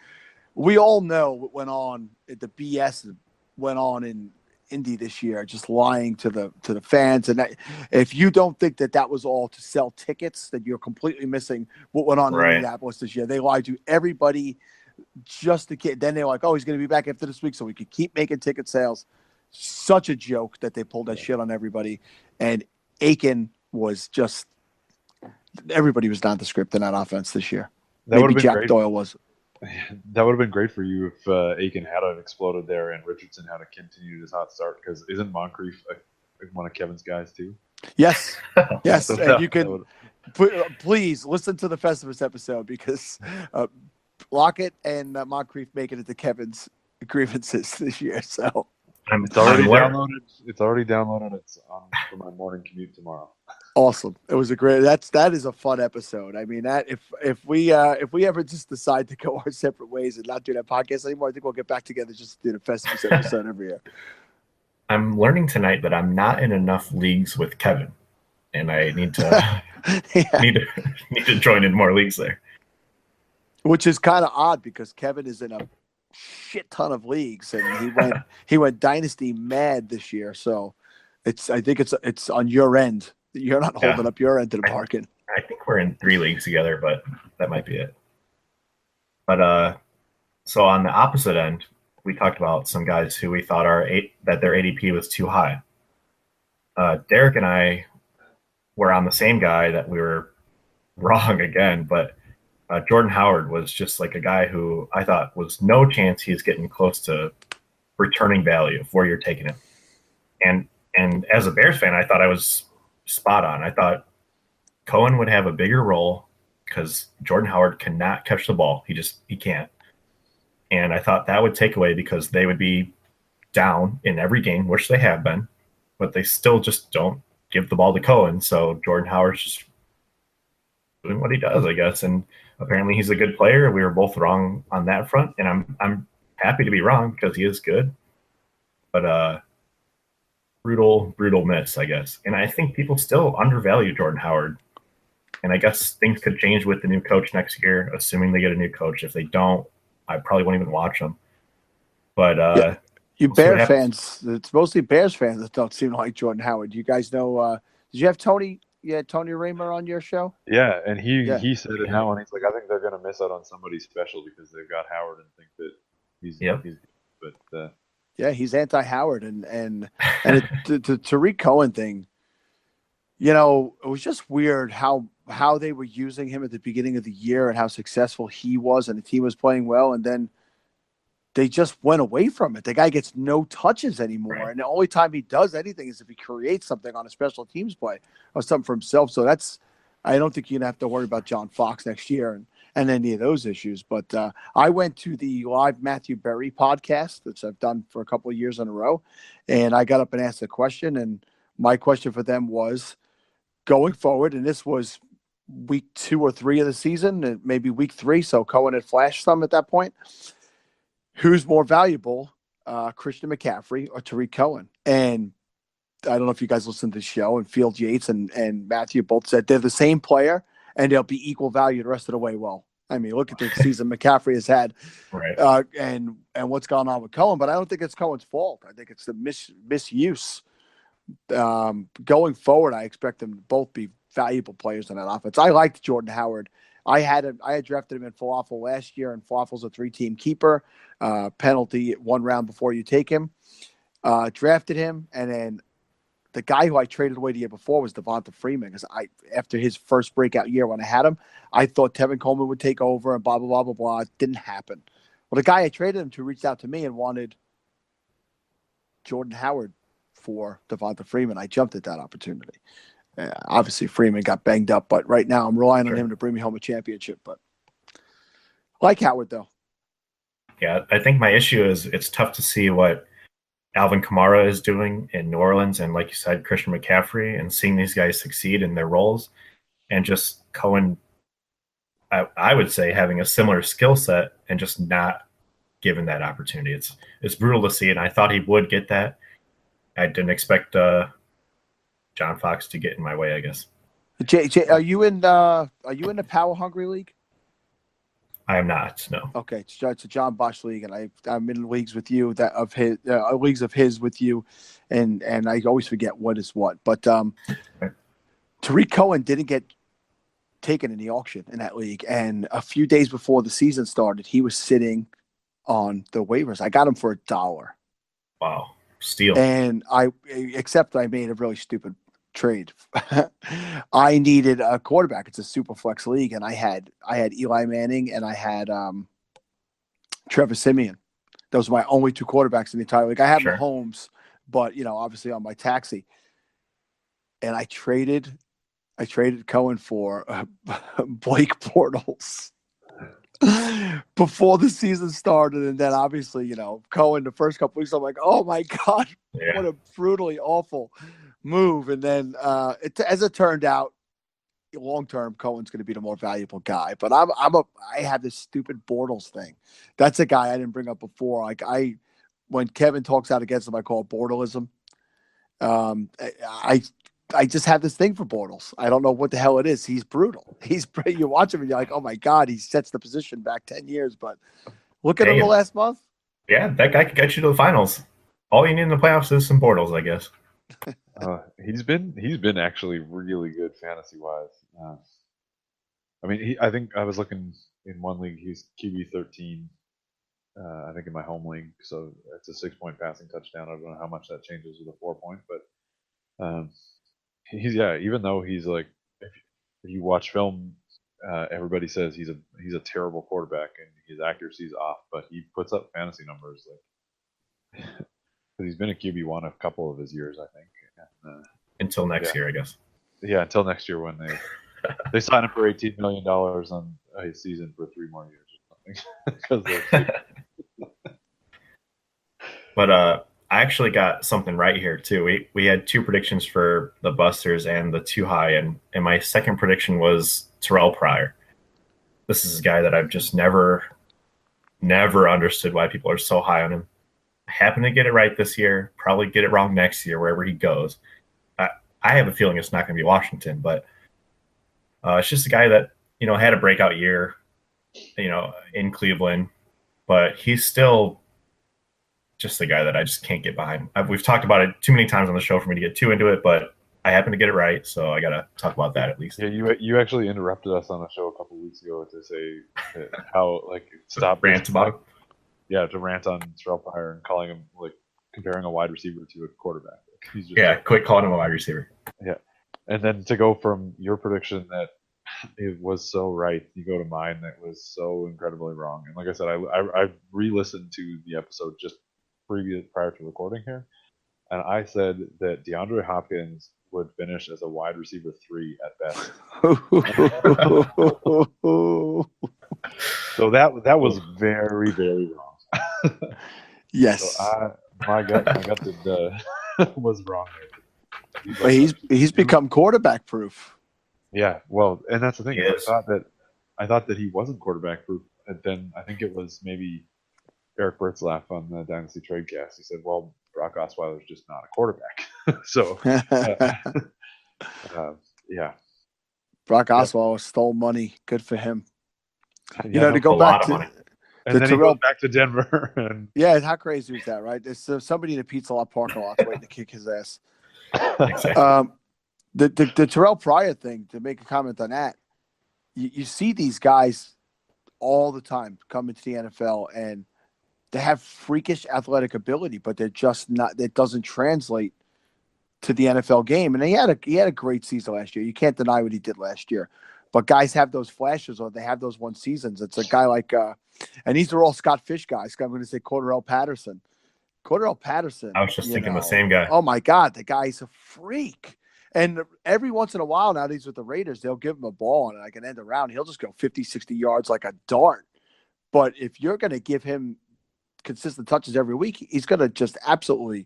B: we all know what went on. The BS went on in Indy this year, just lying to the fans. And if you don't think that was all to sell tickets, then you're completely missing what went on in Indianapolis this year. They lied to everybody just to get. Then they're like, oh, he's going to be back after this week, so we could keep making ticket sales. Such a joke that they pulled that shit on everybody. And Aiken was just, everybody was nondescript in that offense this year. Maybe Jack great. Doyle was.
C: That would have been great for you if Aiken hadn't exploded there and Richardson had continued his hot start, because isn't Moncrief one of Kevin's guys too?
B: Yes. Yes. And you can please listen to the Festivus episode, because Lockett and Moncrief make it into Kevin's grievances this year. So.
C: It's already downloaded. It's already downloaded. It's on for my morning commute tomorrow.
B: Awesome. It was a great. That is a fun episode. I mean, that if we ever just decide to go our separate ways and not do that podcast anymore, I think we'll get back together just to do the Festivus episode every year.
A: I'm learning tonight that I'm not in enough leagues with Kevin, and I need to need to join in more leagues there.
B: Which is kind of odd, because Kevin is in a shit ton of leagues, and he went Dynasty mad this year. So I think it's on your end. You're not holding up your end of the bargain.
A: I think we're in 3 leagues together, but that might be it. But so on the opposite end, we talked about some guys who we thought that their ADP was too high. Derek and I were on the same guy that we were wrong again, but Jordan Howard was just like a guy who I thought was no chance he's getting close to returning value of where you're taking him. And as a Bears fan, I thought I was spot on. I thought Cohen would have a bigger role because Jordan Howard cannot catch the ball. He can't. And I thought that would take away, because they would be down in every game, which they have been, but they still just don't give the ball to Cohen. So Jordan Howard's just doing what he does, I guess. And apparently he's a good player. We were both wrong on that front, and I'm happy to be wrong because he is good. But brutal miss, I guess. And I think people still undervalue Jordan Howard. And I guess things could change with the new coach next year, assuming they get a new coach. If they don't, I probably won't even watch them. But
B: you Bear fans, it's mostly Bears fans that don't seem to like Jordan Howard. You guys know, did you have Tony Raymer on your show?
C: Yeah, and he said it now, and he's like, I think they're going to miss out on somebody special because they've got Howard and think that he's but
B: yeah, he's anti-Howard, and the Tariq Cohen thing, it was just weird how they were using him at the beginning of the year and how successful he was, and the team was playing well, and then they just went away from it. The guy gets no touches anymore. Right. And the only time he does anything is if he creates something on a special teams play or something for himself. So I don't think you're going to have to worry about John Fox next year and any of those issues. But I went to the live Matthew Berry podcast, which I've done for a couple of years in a row. And I got up and asked a question. And My question for them was going forward, and this was week 2 or 3 of the season, and maybe week 3. So Cohen had flashed some at that point. Who's more valuable, Christian McCaffrey or Tariq Cohen? And I don't know if you guys listened to the show, and Field Yates and Matthew both said they're the same player and they'll be equal value the rest of the way. Well, I mean, look at the season McCaffrey has had,
A: Right.
B: and what's gone on with Cohen. But I don't think it's Cohen's fault. I think it's the misuse. Going forward, I expect them to both be valuable players in that offense. I liked Jordan Howard. I had drafted him in Falafel last year, and Falafel's a 3-team keeper. Penalty 1 round before you take him. Drafted him, and then the guy who I traded away the year before was Devonta Freeman, because after his first breakout year when I had him, I thought Tevin Coleman would take over and blah, blah, blah, blah, blah. It didn't happen. Well, the guy I traded him to reached out to me and wanted Jordan Howard for Devonta Freeman. I jumped at that opportunity. Obviously, Freeman got banged up, but right now I'm relying on him to bring me home a championship. But I like Howard, though.
A: Yeah, I think my issue is it's tough to see what Alvin Kamara is doing in New Orleans, and like you said, Christian McCaffrey, and seeing these guys succeed in their roles, and just Cohen, I would say, having a similar skill set and just not given that opportunity. It's brutal to see, and I thought he would get that. I didn't expect John Fox to get in my way, I guess.
B: Jay, are you in the Power Hungry League?
A: I am not. No.
B: Okay, it's a John Bosch league, and I'm in leagues with you leagues of his with you, and I always forget what is what. But Tariq Cohen didn't get taken in the auction in that league, and a few days before the season started, he was sitting on the waivers. I got him for $1.
A: Wow, steal.
B: And I made a really stupid trade. I needed a quarterback. It's a super flex league, and I had Eli Manning and I had Trevor Siemian. Those were my only 2 quarterbacks in the entire league. I had Mahomes, but obviously on my taxi. And I traded Cohen for Blake Bortles before the season started, and then obviously Cohen the first couple weeks I'm like, oh my god, what a brutally awful move. And then as it turned out, long term Cohen's going to be the more valuable guy. But I have this stupid Bortles thing. That's a guy I didn't bring up before. Like when Kevin talks out against him, I call it Bortleism. I just have this thing for Bortles. I don't know what the hell it is. He's brutal. You watch him and you're like, oh my god, he sets the position back 10 years. But look at him the last month.
A: Yeah, that guy could get you to the finals. All you need in the playoffs is some Bortles, I guess.
C: He's been actually really good fantasy wise. I mean, I think I was looking in one league. He's QB 13. I think in my home league, so it's a 6-point passing touchdown. I don't know how much that changes with a 4-point, but he's even though he's like, if you watch film, everybody says he's a terrible quarterback and his accuracy's off, but he puts up fantasy numbers like. He's been a QB1 a couple of his years, I think.
A: Until next year, I guess.
C: Yeah, until next year when they sign him for $18 million on a season for 3 more years or something.
A: But I actually got something right here too. We had 2 predictions for the Busters and the Too High, and my second prediction was Terrell Pryor. This is a guy that I've just never understood why people are so high on him. Happen to get it right this year, probably get it wrong next year wherever he goes. I have a feeling it's not going to be Washington, but it's just a guy that had a breakout year, in Cleveland, but he's still just a guy that I just can't get behind. We've talked about it too many times on the show for me to get too into it, but I happen to get it right, so I got to talk about that at least.
C: Yeah, you actually interrupted us on the show a couple weeks ago to say how stop
A: rant about.
C: Yeah, to rant on Terrell Pryor and calling him comparing a wide receiver to a quarterback. He's just
A: quit calling him a wide receiver.
C: Yeah, and then to go from your prediction that it was so right, you go to mine that was so incredibly wrong. And like I said, I re-listened to the episode just prior to recording here, and I said that DeAndre Hopkins would finish as a wide receiver 3 at best. So that was very, very wrong.
B: Yes.
C: So my gut was wrong there.
B: But he's become quarterback proof.
C: Yeah, well, and that's the thing.
A: He
C: Is
A: is.
C: I thought that he wasn't quarterback proof, and then I think it was maybe Eric Bertzlaff on the Dynasty Tradecast. He said, "Well, Brock Osweiler's just not a quarterback." So, yeah,
B: Brock Osweiler stole money. Good for him.
C: yeah,
B: To
C: no,
B: go
A: a
B: back
A: lot of
B: to
A: money.
C: and then he
B: Terrell.
C: goes back to Denver, and
B: Yeah, how crazy was that, right? There's somebody in a pizza lot parking lot waiting to kick his ass.
A: Exactly.
B: The Terrell Pryor thing, to make a comment on that, you see these guys all the time coming to the NFL, and they have freakish athletic ability, but they're just not. It doesn't translate to the NFL game. And he had a great season last year. You can't deny what he did last year. But guys have those flashes, or they have those one seasons. It's a guy like, and these are all Scott Fish guys. I'm going to say Cordarrelle Patterson. Cordarrelle Patterson.
A: I was just thinking the same guy.
B: Oh my God, the guy's a freak. And every once in a while, now that he's with the Raiders, they'll give him a ball and like an end around. He'll just go 50, 60 yards like a dart. But if you're going to give him consistent touches every week, he's going to just absolutely,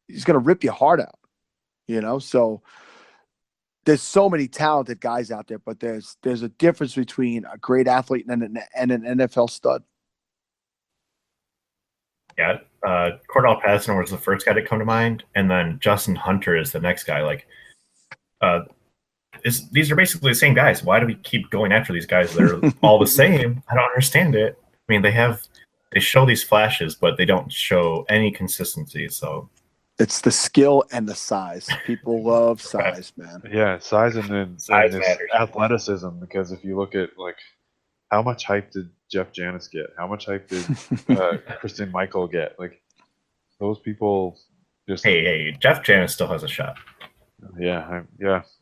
B: he's going to rip your heart out. So there's so many talented guys out there, but there's a difference between a great athlete and an NFL stud.
A: Yeah, Cordell Patterson was the first guy to come to mind, and then Justin Hunter is the next guy. Like, these are basically the same guys. Why do we keep going after these guys that are all the same? I don't understand it. I mean, they show these flashes, but they don't show any consistency. So
B: it's the skill and the size. People love size, man.
C: yeah, size and
A: Size
C: this
A: matters.
C: athleticism. Because if you look at like how much hype did Jeff Janis get? How much hype did Christine Michael get? Like those people just
A: hey, Jeff Janis still has a shot.
C: yeah,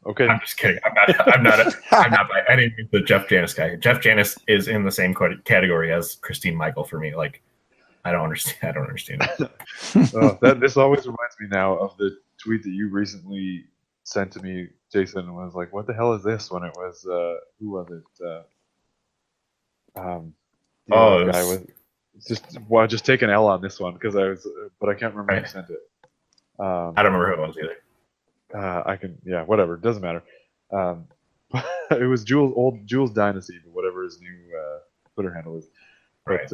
C: okay.
A: I'm just kidding. I'm not by any means the Jeff Janis guy. Jeff Janis is in the same category as Christine Michael for me. Like, I don't understand it.
C: This always reminds me now of the tweet that you recently sent to me, Jason, and was like, "What the hell is this?" When it was who was it? The guy was just take an L on this one because but I can't remember who sent it.
A: I don't remember who it was either.
C: Whatever, it doesn't matter. It was Jules Dynasty, but whatever his new Twitter handle is. But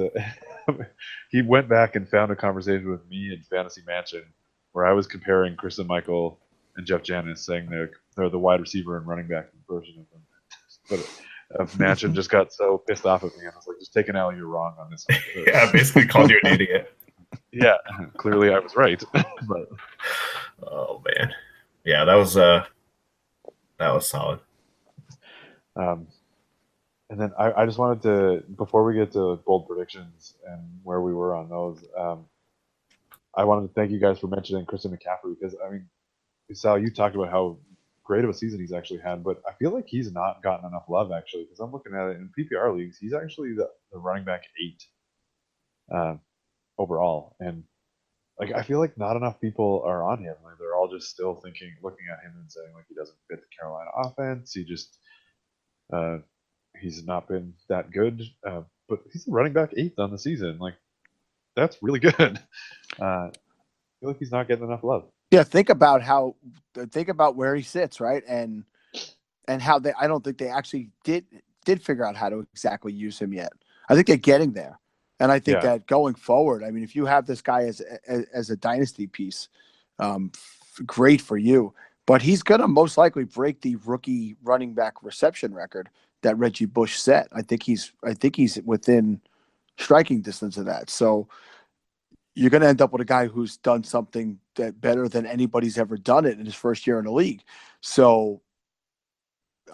C: he went back and found a conversation with me in Fantasy Mansion where I was comparing Kristen Michael and Jeff Janis, saying they're the wide receiver and running back version of them. But Mansion just got so pissed off at me, and I was like, "Just take an L, you're wrong on this."
A: Yeah, basically called you an idiot.
C: Yeah, clearly I was right. But
A: oh man, yeah, that was solid.
C: And then I just wanted to, before we get to bold predictions and where we were on those, I wanted to thank you guys for mentioning Christian McCaffrey, because I mean, Sal, you talked about how great of a season he's actually had, but I feel like he's not gotten enough love actually, because I'm looking at it in PPR leagues, he's actually the running back 8 overall, and like I feel like not enough people are on him. Like they're all just still looking at him and saying like he doesn't fit the Carolina offense. He just he's not been that good, but he's the running back 8th on the season. Like that's really good. I feel like he's not getting enough love.
B: Yeah, think about where he sits, right, and how I don't think they actually did figure out how to exactly use him yet. I think they're getting there, and I think that going forward, I mean, if you have this guy as a dynasty piece, great for you. But he's going to most likely break the rookie running back reception record that Reggie Bush set. I think he's within striking distance of that. So you're going to end up with a guy who's done something that better than anybody's ever done it in his first year in the league. So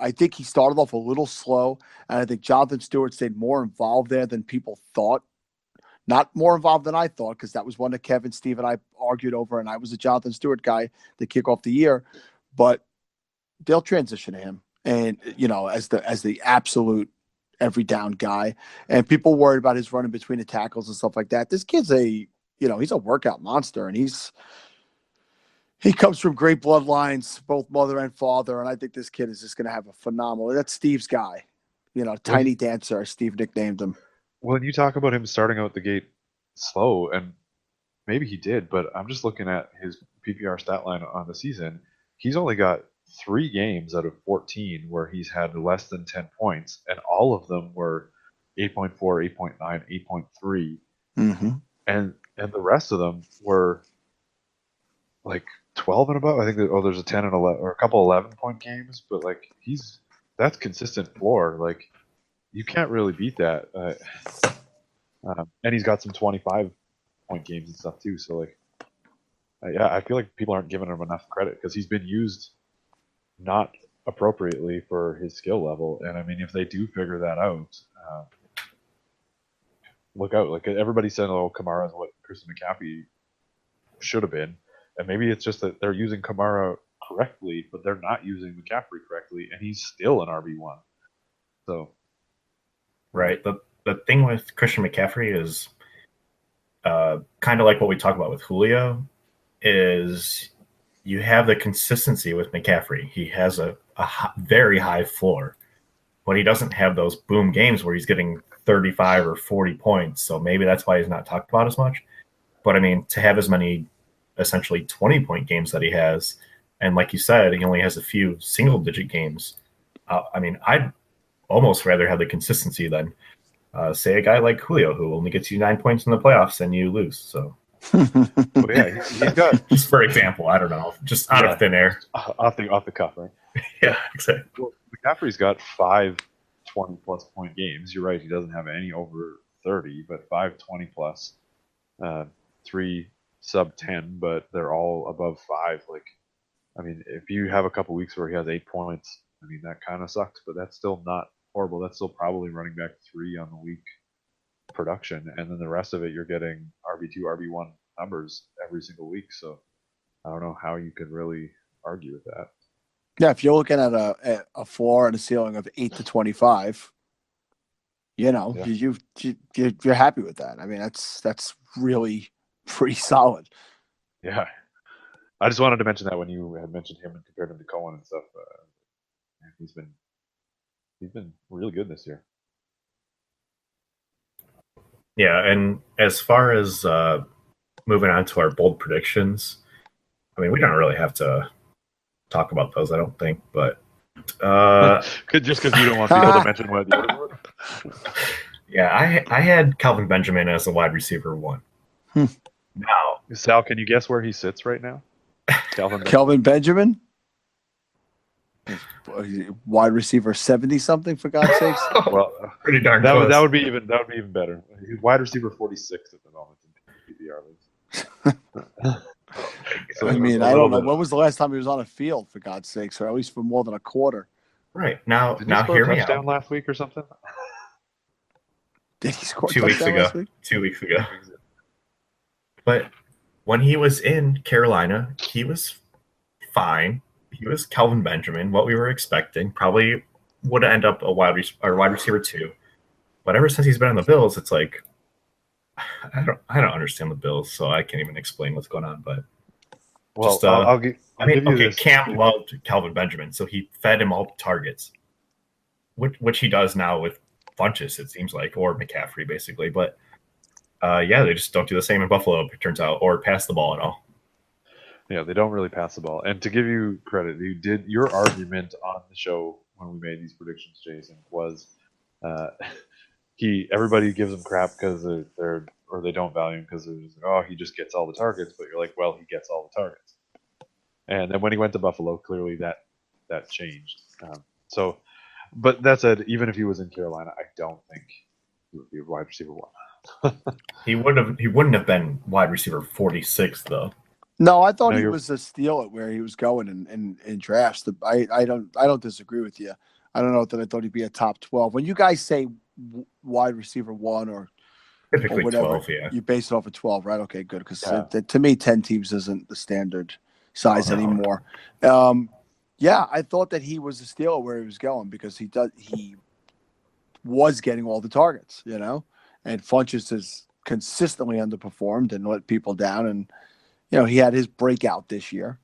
B: I think he started off a little slow, and I think Jonathan Stewart stayed more involved there than people thought. Not more involved than I thought, because that was one that Kevin, Steve, and I argued over, and I was a Jonathan Stewart guy to kick off the year. But they'll transition to him, and as the absolute every down guy. And people worried about his running between the tackles and stuff like that. This kid's he's a workout monster, and he comes from great bloodlines, both mother and father. And I think this kid is just going to have a phenomenal. That's Steve's guy, Tiny Dancer. Steve nicknamed him.
C: Well, you talk about him starting out the gate slow, and maybe he did, but I'm just looking at his PPR stat line on the season. he's only got 3 games out of 14 where he's had less than 10 points, and all of them were 8.4, 8.9, 8.3,
B: Mm-hmm.
C: and the rest of them were like 12 and above. I think there's a 10 and 11 or a couple 11-point games, but like that's consistent floor. Like you can't really beat that. And he's got some 25-point games and stuff too. So like, yeah, I feel like people aren't giving him enough credit because he's been used not appropriately for his skill level. And I mean, if they do figure that out, look out. Like everybody said, oh, Kamara is what Christian McCaffrey should have been. And maybe it's just that they're using Kamara correctly, but they're not using McCaffrey correctly, and he's still an RB1. So,
A: right. The thing with Christian McCaffrey is kind of like what we talk about with Julio, is you have the consistency with McCaffrey. He has a very high floor, but he doesn't have those boom games where he's getting 35 or 40 points. So maybe that's why he's not talked about as much. But I mean, to have as many essentially 20-point games that he has, and like you said, he only has a few single-digit games. I mean, I'd almost rather have the consistency than say a guy like Julio who only gets you 9 points in the playoffs and you lose. So,
C: but yeah, he's got
A: just for example, I don't know, just out of thin air,
C: off the cuff, right?
A: Yeah, exactly.
C: Well, McCaffrey's got 5 20-plus point games. You're right; he doesn't have any over 30, but 5 20-plus, 3 sub 10, but they're all above 5. Like, I mean, if you have a couple weeks where he has 8 points, I mean, that kind of sucks, but that's still not horrible. That's still probably running back 3 on the week production, and then the rest of it you're getting RB2, RB1 numbers every single week. So I don't know how you can really argue with that.
B: Yeah, if you're looking at a floor and a ceiling of 8 to 25, you know, you're happy with that. I mean, that's really pretty solid.
C: Yeah, I just wanted to mention that when you had mentioned him and compared him to Cohen and stuff. He's been really good this year.
A: Yeah, and as far as moving on to our bold predictions, I mean, we don't really have to talk about those, I don't think, but
C: just because you don't want people to mention what the others were.
A: Yeah, I had Kelvin Benjamin as a wide receiver 1. Now,
C: Sal, can you guess where he sits right now?
B: Kelvin Benjamin? Wide receiver 70-something, for God's sakes.
C: Well,
A: pretty darn
C: that
A: close.
C: would be even better. He's wide receiver 46 at the moment in PPR leagues. So
B: I mean, I don't know. When was the last time he was on a field, for God's sakes, or at least for more than a quarter?
A: Right. Now
C: score
A: hear
C: a
A: me
C: touchdown
A: out.
C: last week or something?
B: Did he score
A: 2 weeks ago?
B: last week?
A: 2 weeks ago. But when he was in Carolina, he was fine. He was Kelvin Benjamin, what we were expecting. Probably would end up a wide receiver 2. But ever since he's been on the Bills, it's like I don't understand the Bills, so I can't even explain what's going on. But
C: well,
A: just,
C: I'll give you this.
A: Cam loved Kelvin Benjamin, so he fed him all targets, which he does now with Funchess, it seems like, or McCaffrey, basically. But yeah, they just don't do the same in Buffalo, it turns out, or pass the ball at all.
C: Yeah, they don't really pass the ball. And to give you credit, you did your argument on the show when we made these predictions, Jason, was everybody gives him crap because they don't value him because they're just like, oh, he just gets all the targets. But you're like, well, he gets all the targets. And then when he went to Buffalo, clearly that changed. But that said, even if he was in Carolina, I don't think he would be a wide receiver 1.
A: He wouldn't have been wide receiver 46 though.
B: No, I thought he was a steal at where he was going in drafts. I don't disagree with you. I don't know that I thought he'd be a top 12. When you guys say wide receiver 1 or
A: typically
B: whatever,
A: 12, yeah,
B: you base it off of 12, right? Okay, good. Because to me, 10 teams isn't the standard size anymore. Yeah, I thought that he was a steal at where he was going because he was getting all the targets, you know. And Funchess has consistently underperformed and let people down. And, you know, he had his breakout this year.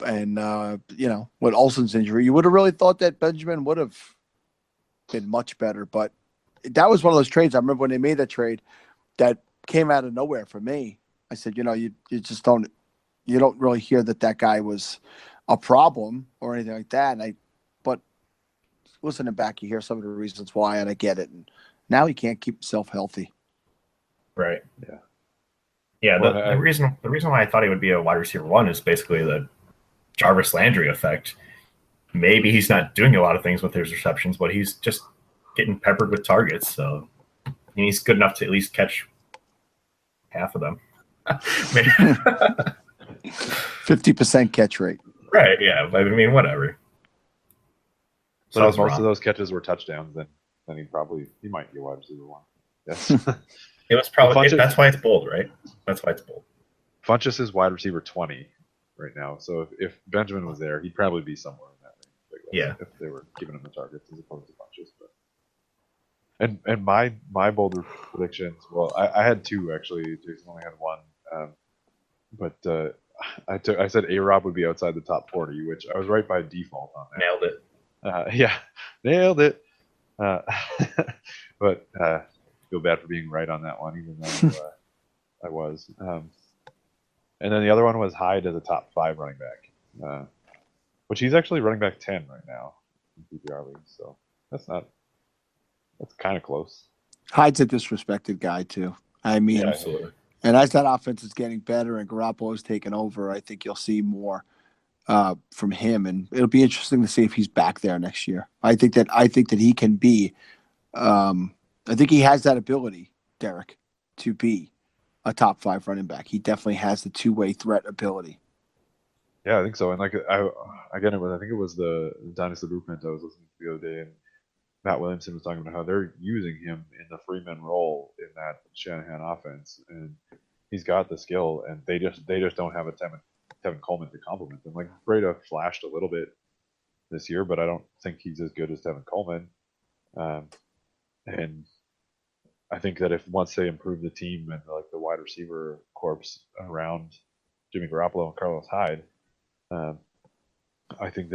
B: And, you know, with Olsen's injury, you would have really thought that Benjamin would have been much better. But that was one of those trades. I remember when they made that trade that came out of nowhere for me. I said, you know, you don't really hear that guy was a problem or anything like that. But listening back, you hear some of the reasons why, and I get it. And now he can't keep himself healthy.
A: Right.
C: Yeah.
A: Yeah.
C: Well,
A: The reason why I thought he would be a wide receiver 1 is basically the Jarvis Landry effect. Maybe he's not doing a lot of things with his receptions, but he's just getting peppered with targets. So he's good enough to at least catch half of them.
B: 50% catch rate.
A: Right. Yeah. I mean, whatever.
C: So if most of those catches were touchdowns, then he might be a wide receiver 1. Yes.
A: It was probably that's why it's bold, right? That's why it's bold.
C: Funchess is wide receiver 20 right now. So if Benjamin was there, he'd probably be somewhere in that range.
A: Yeah.
C: If they were giving him the targets as opposed to Funchess. And my bolder predictions. Well, I had 2 actually. Jason only had 1. But I said A-Rob would be outside the top 40, which I was right by default on that.
A: Nailed it.
C: Yeah, nailed it. But feel bad for being right on that one, even though I was. And then the other one was Hyde as a top 5 running back, which he's actually running back 10 right now in PPR league. So that's kind of close.
B: Hyde's a disrespected guy too. I mean,
A: Yeah, absolutely.
B: And as that offense is getting better and Garoppolo's taken over, I think you'll see more from him, and it'll be interesting to see if he's back there next year. I think that he can be. I think he has that ability, Derek, to be a top 5 running back. He definitely has the 2-way threat ability.
C: Yeah, I think so. And I think it was the Dynasty Blueprint I was listening to the other day, and Matt Williamson was talking about how they're using him in the Freeman role in that Shanahan offense, and he's got the skill, and they just don't have a Tevin Coleman to complement them. Like Breda flashed a little bit this year, but I don't think he's as good as Tevin Coleman. And I think that if once they improve the team and like the wide receiver corps around Jimmy Garoppolo and Carlos Hyde, I think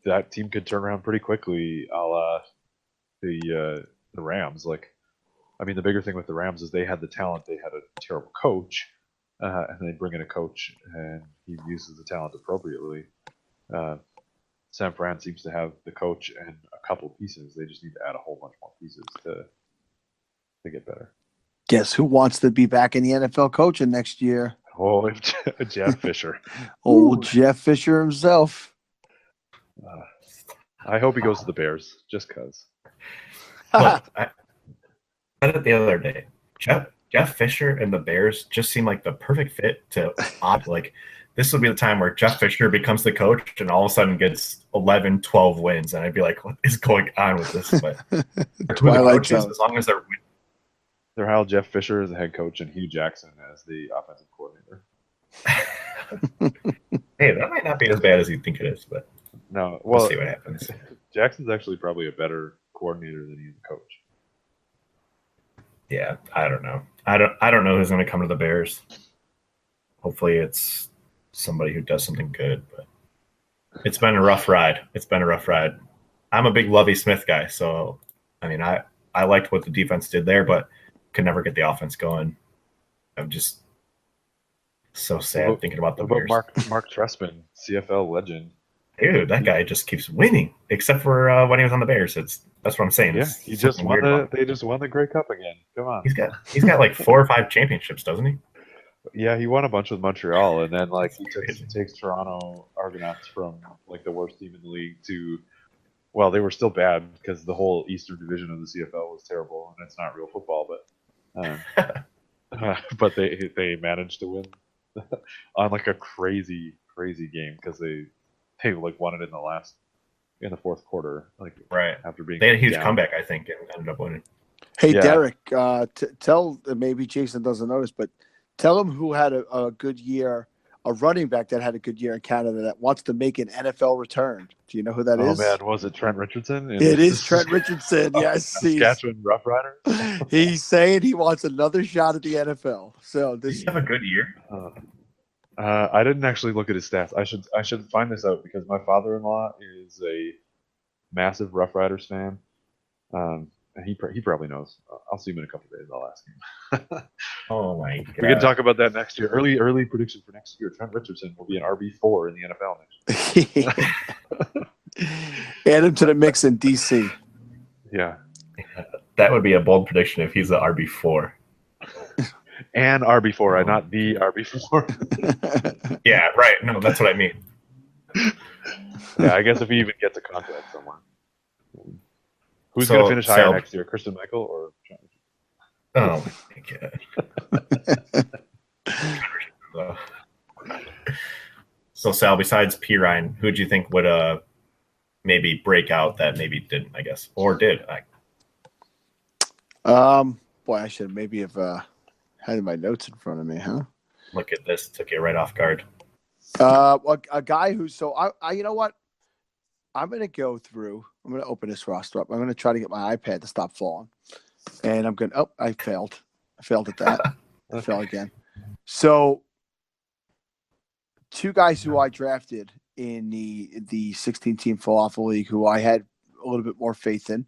C: that team could turn around pretty quickly, a la the Rams. Like, I mean, the bigger thing with the Rams is they had the talent, they had a terrible coach, and they bring in a coach and he uses the talent appropriately. San Fran seems to have the coach and a couple pieces. They just need to add a whole bunch more pieces to get better.
B: Guess who wants to be back in the NFL coaching next year?
C: Oh, Jeff Fisher.
B: Old Jeff Fisher himself.
C: I hope he goes to the Bears, just because.
A: Look, I said it the other day. Jeff Fisher and the Bears just seem like the perfect fit to like. This would be the time where Jeff Fisher becomes the coach and all of a sudden gets 11, 12 wins. And I'd be like, what is going on with this? But
B: Twilight Zone.
A: As long as they're winning.
C: They're hiring Jeff Fisher as the head coach and Hugh Jackson as the offensive coordinator.
A: Hey, that might not be as bad as you think it is, but
C: no,
A: we'll see what happens.
C: Jackson's actually probably a better coordinator than he's a coach.
A: Yeah, I don't know. I don't know who's going to come to the Bears. Hopefully it's somebody who does something good, but it's been a rough ride. I'm a big Lovie Smith guy, so I mean, I liked what the defense did there, but could never get the offense going. I'm just so sad thinking about the Bears.
C: Mark Trestman, CFL legend.
A: Dude, that guy just keeps winning, except for when he was on the Bears. That's what I'm saying.
C: Yeah, he just won they just won the Grey Cup again. Come on.
A: He's got like 4 or 5 championships, doesn't he?
C: Yeah, he won a bunch with Montreal, and then like he takes Toronto Argonauts from like the worst team in the league to, well, they were still bad because the whole Eastern Division of the CFL was terrible, and it's not real football, but they managed to win on like a crazy game because they like won it in the fourth quarter, like
A: right
C: after being
A: they had a huge
C: down.
A: Comeback, I think, and ended up winning.
B: Hey,
C: Yeah.
B: Derek, tell maybe Jason doesn't notice, but tell him who had a good year, a running back that had a good year in Canada that wants to make an NFL return. Do you know who that is?
C: Oh man, was it Trent Richardson?
B: It is Trent Richardson. Yes,
C: Saskatchewan Roughriders.
B: He's saying he wants another shot at the NFL. So
A: Did he have a good year?
C: I didn't actually look at his stats. I should find this out because my father-in-law is a massive Rough Riders fan. And he probably knows. I'll see him in a couple of days. I'll ask him.
A: Oh my god.
C: We can talk about that next year. Early prediction for next year. Trent Richardson will be an RB4 in the NFL next year.
B: Add him to the mix in DC.
C: Yeah.
A: That would be a bold prediction if he's the RB4.
C: And RB4, not the RB4.
A: Yeah, right. No, that's what I mean.
C: Yeah, I guess if he even gets a contract somewhere. Who's going to finish higher next year, Christian Michael or Trent Richardson?
A: Oh my god. So Sal, besides Pirine, who do you think would maybe break out that maybe didn't, I guess, or did?
B: Boy, I should maybe have had my notes in front of me, huh?
A: Look at this, took you right off guard.
B: Well, a guy who, so I you know what? I'm going to go through, I'm going to open this roster up. I'm going to try to get my iPad to stop falling. And I'm going to, I failed. I failed at that. I fell again. So, two guys who I drafted in the 16-team Falafel League who I had a little bit more faith in.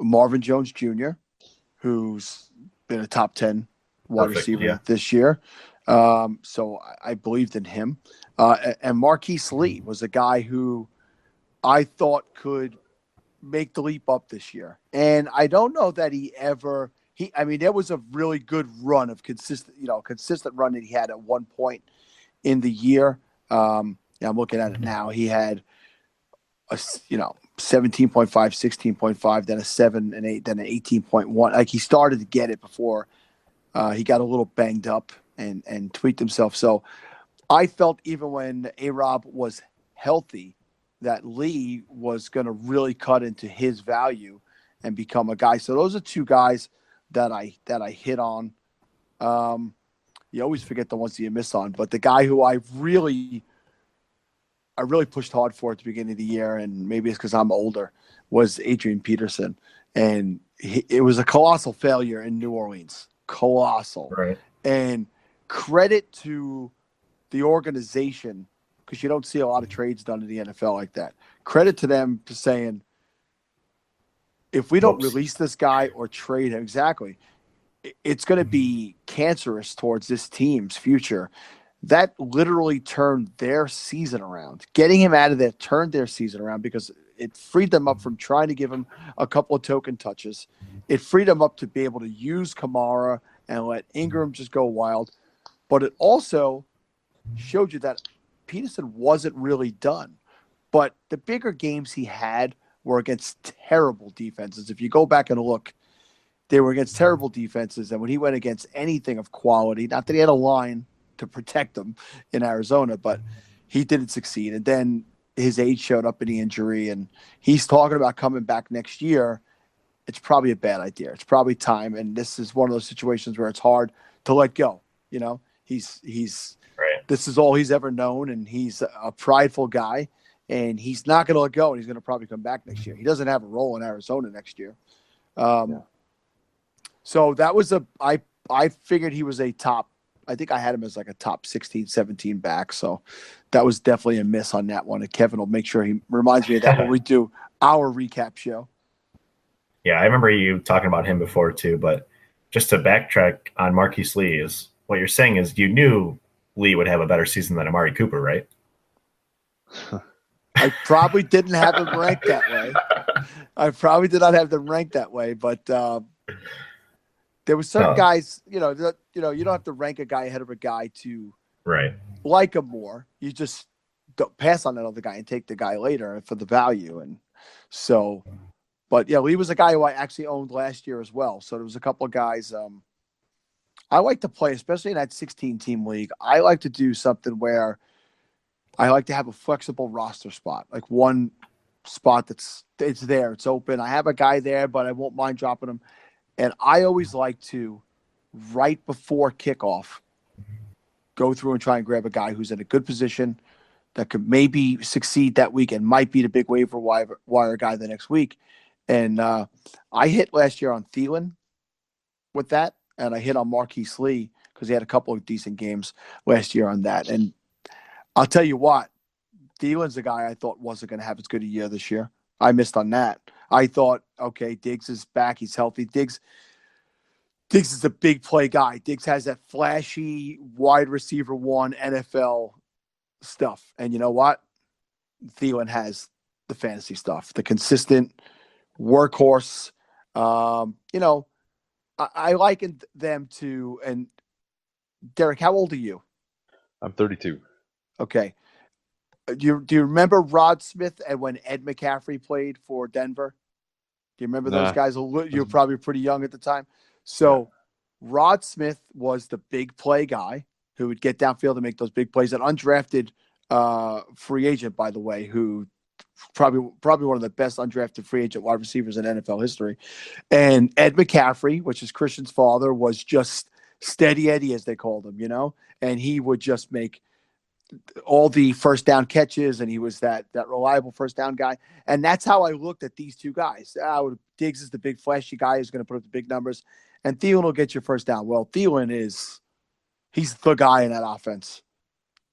B: Marvin Jones Jr., who's been a top 10 wide receiver this year. So I believed in him. And Marquise Lee was a guy who I thought could make the leap up this year. And I don't know that there was a really good run of consistent run that he had at one point in the year. I'm looking at it now. He had 17.5, 16.5, then a 7 and 8, then an 18.1. Like he started to get it before he got a little banged up and tweaked himself. So I felt even when A-Rob was healthy that Lee was going to really cut into his value and become a guy. So those are two guys that I hit on. You always forget the ones that you miss on, but the guy who I really pushed hard for at the beginning of the year, and maybe it's because I'm older, was Adrian Peterson. And it was a colossal failure in New Orleans. Colossal.
A: Right.
B: And credit to the organization, because you don't see a lot of trades done in the NFL like that. Credit to them for saying, if we don't release this guy or trade him, exactly, it's going to be cancerous towards this team's future. That literally turned their season around. Getting him out of there turned their season around because it freed them up from trying to give him a couple of token touches. It freed them up to be able to use Kamara and let Ingram just go wild. But it also showed you that Peterson wasn't really done. But the bigger games he had were against terrible defenses. If you go back and look, they were against terrible defenses. And when he went against anything of quality, not that he had a line to protect them in Arizona, but he didn't succeed. And then his age showed up in the injury, and he's talking about coming back next year. It's probably a bad idea. It's probably time. And this is one of those situations where it's hard to let go. He's
A: right.
B: This is all he's ever known, and he's a prideful guy, and he's not going to let go, and he's going to probably come back next year. He doesn't have a role in Arizona next year. So that was I figured he was a top, I think I had him as like a top 16, 17 back. So that was definitely a miss on that one. And Kevin will make sure he reminds me of that when we do our recap show.
A: Yeah, I remember you talking about him before too, but just to backtrack on Marquise Lee, is what you're saying is you knew Lee would have a better season than Amari Cooper, right?
B: I probably didn't have him ranked that way. I probably did not have them ranked that way, but there were certain guys, you don't have to rank a guy ahead of a guy to like him more. You just don't pass on that other guy and take the guy later for the value. And so, but yeah, Lee was a guy who I actually owned last year as well. So there was a couple of guys I like to play, especially in that 16-team league. I like to do something where I like to have a flexible roster spot, like one spot it's there, it's open. I have a guy there, but I won't mind dropping him. And I always like to, right before kickoff, go through and try and grab a guy who's in a good position that could maybe succeed that week and might be the big waiver wire guy the next week. And I hit last year on Thielen with that, and I hit on Marquise Lee because he had a couple of decent games last year on that. And I'll tell you what, Thielen's a guy I thought wasn't going to have as good a year this year. I missed on that. I thought, okay, Diggs is back. He's healthy. Diggs is a big play guy. Diggs has that flashy wide receiver one NFL stuff. And you know what? Thielen has the fantasy stuff, the consistent workhorse. I likened them to, and Derek, how old are you?
C: I'm 32.
B: Okay. Do you remember Rod Smith and when Ed McCaffrey played for Denver? Do you remember those guys? You were probably pretty young at the time. So Rod Smith was the big play guy who would get downfield and make those big plays. An undrafted free agent, by the way, who probably one of the best undrafted free agent wide receivers in NFL history. And Ed McCaffrey, which is Christian's father, was just steady Eddie, as they called him, and he would just make all the first down catches, and he was that reliable first down guy. And that's how I looked at these two guys. Diggs is the big flashy guy who's going to put up the big numbers, and Thielen will get your first down. Well, Thielen he's the guy in that offense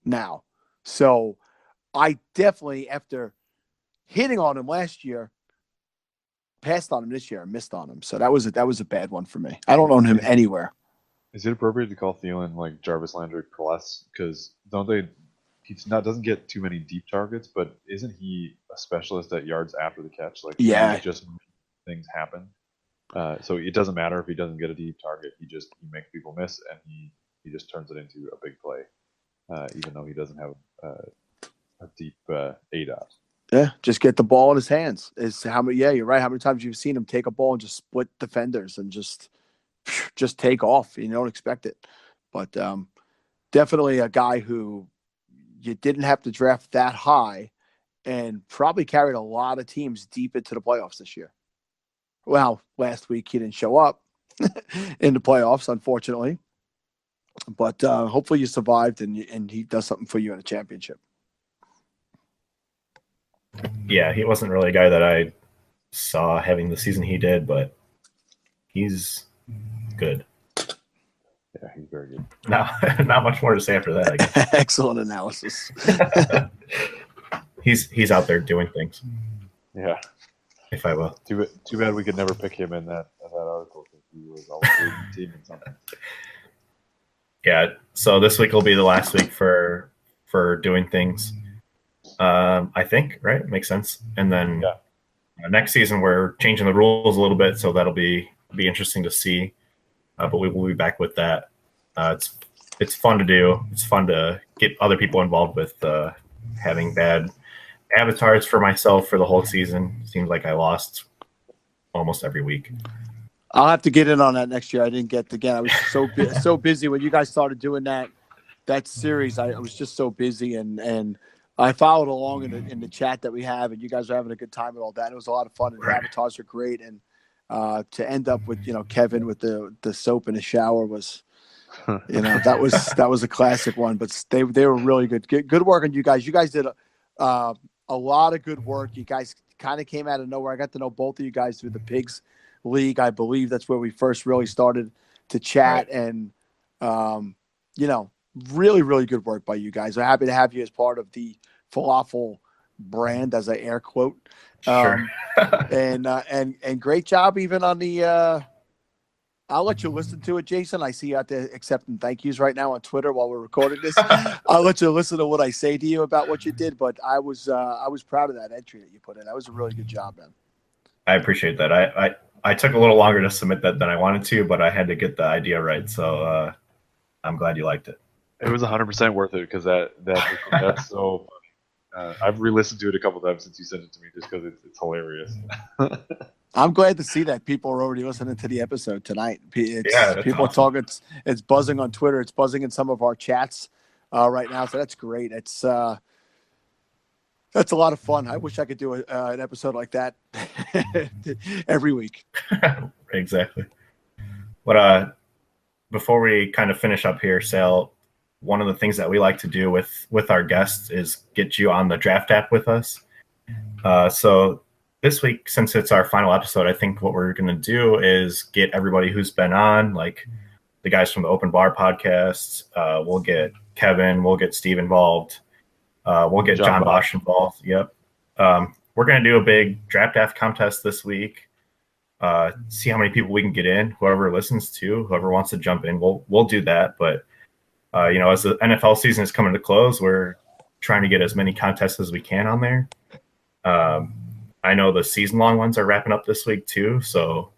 B: now. So I definitely, after hitting on him last year, passed on him this year and missed on him. So that was a bad one for me. I don't own him anywhere.
C: Is it appropriate to call Thielen like Jarvis Landry plus? Because doesn't get too many deep targets, but isn't he a specialist at yards after the catch? Like, he just makes things happen. So it doesn't matter if he doesn't get a deep target. He makes people miss, and he just turns it into a big play, even though he doesn't have a deep ADOT.
B: Yeah, just get the ball in his hands. You're right. How many times you've seen him take a ball and just split defenders and just take off. You don't expect it. But definitely a guy who you didn't have to draft that high and probably carried a lot of teams deep into the playoffs this year. Well, last week he didn't show up in the playoffs, unfortunately. But hopefully you survived and he does something for you in a championship.
A: Yeah, he wasn't really a guy that I saw having the season he did, but he's good.
C: Yeah, he's very good.
A: Not much more to say after that, I guess.
B: Excellent analysis.
A: He's out there doing things.
C: Yeah.
A: If I will.
C: Too bad we could never pick him in that article, because he was always leading the team in something.
A: Yeah, so this week will be the last week for doing things. I think, right? Makes sense. And then next season we're changing the rules a little bit, so that'll be interesting to see. But we will be back with that. It's fun to do. It's fun to get other people involved with having bad avatars for myself for the whole season. Seems like I lost almost every week.
B: I'll have to get in on that next year. I didn't get again. I was so busy when you guys started doing that series. I was just so busy, and I followed along in the chat that we have, and you guys are having a good time and all that. It was a lot of fun, and the avatars are great. And to end up with Kevin with the soap in the shower was, that was a classic one. But they were really good. Good work on you guys. You guys did a lot of good work. You guys kind of came out of nowhere. I got to know both of you guys through the Pigs League. I believe that's where we first really started to chat, and really, really good work by you guys. I'm happy to have you as part of the falafel brand, as I air quote.
A: Sure.
B: and great job even on the I'll let you listen to it, Jason. I see you out there accepting thank yous right now on Twitter while we're recording this. I'll let you listen to what I say to you about what you did, but I was proud of that entry that you put in. That was a really good job, man.
A: I appreciate that. I took a little longer to submit that than I wanted to, but I had to get the idea right. So I'm glad you liked it.
C: It was 100% worth it, because that's so funny. I've re-listened to it a couple times since you sent it to me, just because it's hilarious.
B: I'm glad to see that people are already listening to the episode tonight. People
A: awesome.
B: are talking. It's buzzing on Twitter. It's buzzing in some of our chats right now. So that's great. That's a lot of fun. I wish I could do an episode like that every week.
A: Exactly. But before we kind of finish up here, Sal, one of the things that we like to do with our guests is get you on the Draft app with us. So this week, since it's our final episode, I think what we're going to do is get everybody who's been on, like the guys from the Open Bar podcast. We'll get Kevin. We'll get Steve involved. We'll get John Bosch involved. Yep. we're going to do a big draft contest this week. See how many people we can get in. Whoever listens to, whoever wants to jump in, we'll do that. But as the NFL season is coming to close, we're trying to get as many contests as we can on there. I know the season-long ones are wrapping up this week too, so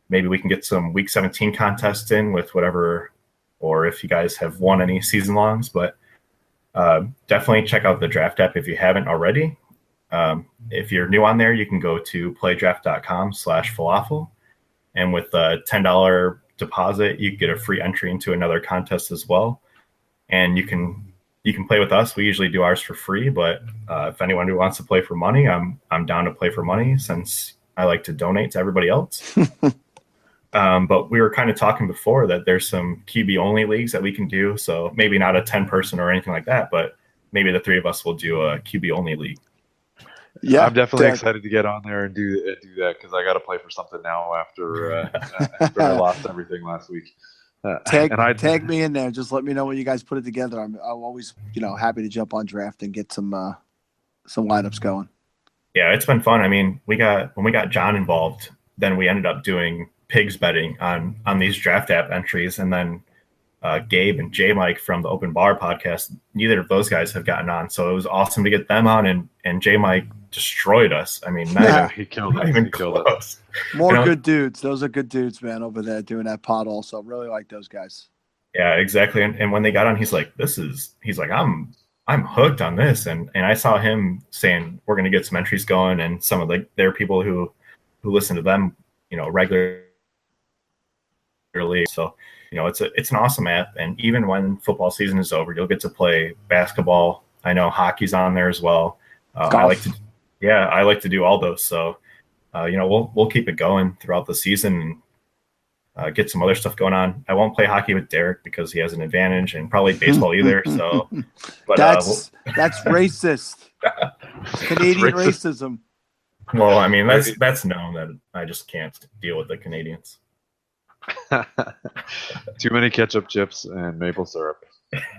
A: maybe we can get some Week 17 contests in with whatever, or if you guys have won any season-longs. But definitely check out the Draft app if you haven't already. If you're new on there, you can go to playdraft.com/falafel, and with a $10 deposit, you get a free entry into another contest as well. And you can play with us. We usually do ours for free, but if anyone who wants to play for money, I'm down to play for money since I like to donate to everybody else. But we were kind of talking before that there's some QB only leagues that we can do. So maybe not a 10-person or anything like that, but maybe the three of us will do a QB only league.
C: Yeah, I'm definitely excited to get on there and do that because I got to play for something now after I lost everything last week.
B: Tag me in there. Just let me know when you guys put it together. I'm always happy to jump on draft and get some lineups going.
A: Yeah, it's been fun. I mean, when we got John involved, then we ended up doing pigs betting on these draft app entries, and then Gabe and J Mike from the Open Bar podcast, neither of those guys have gotten on, so it was awesome to get them on, and J Mike destroyed us. I mean,
C: he killed us. He killed us.
B: More good dudes. Those are good dudes, man, over there doing that pod also. Really like those guys.
A: Yeah, exactly. And when they got on, he's like, I'm hooked on this. And I saw him saying we're gonna get some entries going, and some of there are people who listen to them, regularly. So, it's an awesome app. And even when football season is over, you'll get to play basketball. I know hockey's on there as well. I like to do all those. So, we'll keep it going throughout the season and get some other stuff going on. I won't play hockey with Derek because he has an advantage, and probably baseball either. So, but
B: that's racist. Canadian racism.
A: Well, I mean, that's known that I just can't deal with the Canadians.
C: Too many ketchup chips and maple syrup.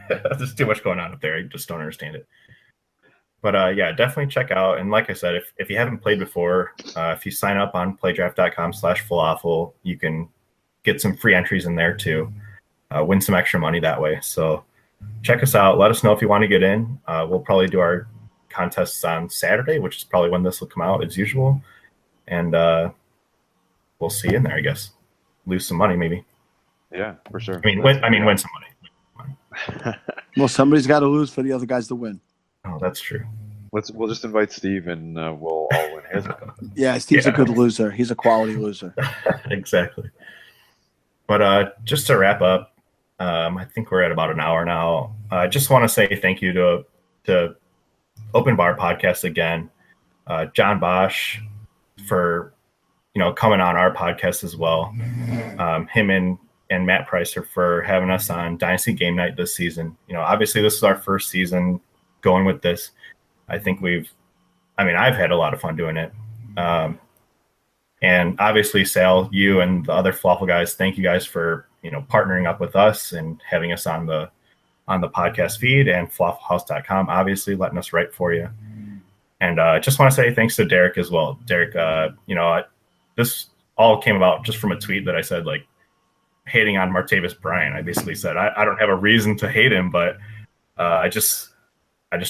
A: There's too much going on up there. I just don't understand it. But yeah, definitely check out. And like I said, if you haven't played before, if you sign up on playdraft.com/falafel, you can get some free entries in there too. Win some extra money that way. So check us out. Let us know if you want to get in. We'll probably do our contests on Saturday, which is probably when this will come out as usual. And we'll see you in there, I guess. Lose some money, maybe.
C: Yeah, for sure.
A: Win some money.
B: Well, somebody's got to lose for the other guys to win.
A: Oh, that's true.
C: We'll just invite Steve, and we'll all win his.
B: Yeah, Steve's a good loser. He's a quality loser.
A: Exactly. But just to wrap up, I think we're at about an hour now. I just want to say thank you to Open Bar Podcast again, John Bosch for coming on our podcast as well. Him and Matt Pricer for having us on Dynasty Game Night this season. Obviously this is our first season going with this. I think I've had a lot of fun doing it. And obviously, Sal, you and the other Falafel guys, thank you guys for, partnering up with us and having us on the podcast feed, and falafelhouse.com, obviously letting us write for you. And just want to say thanks to Derek as well. Derek, this all came about just from a tweet that I said, hating on Martavis Bryant. I basically said, I don't have a reason to hate him, but I just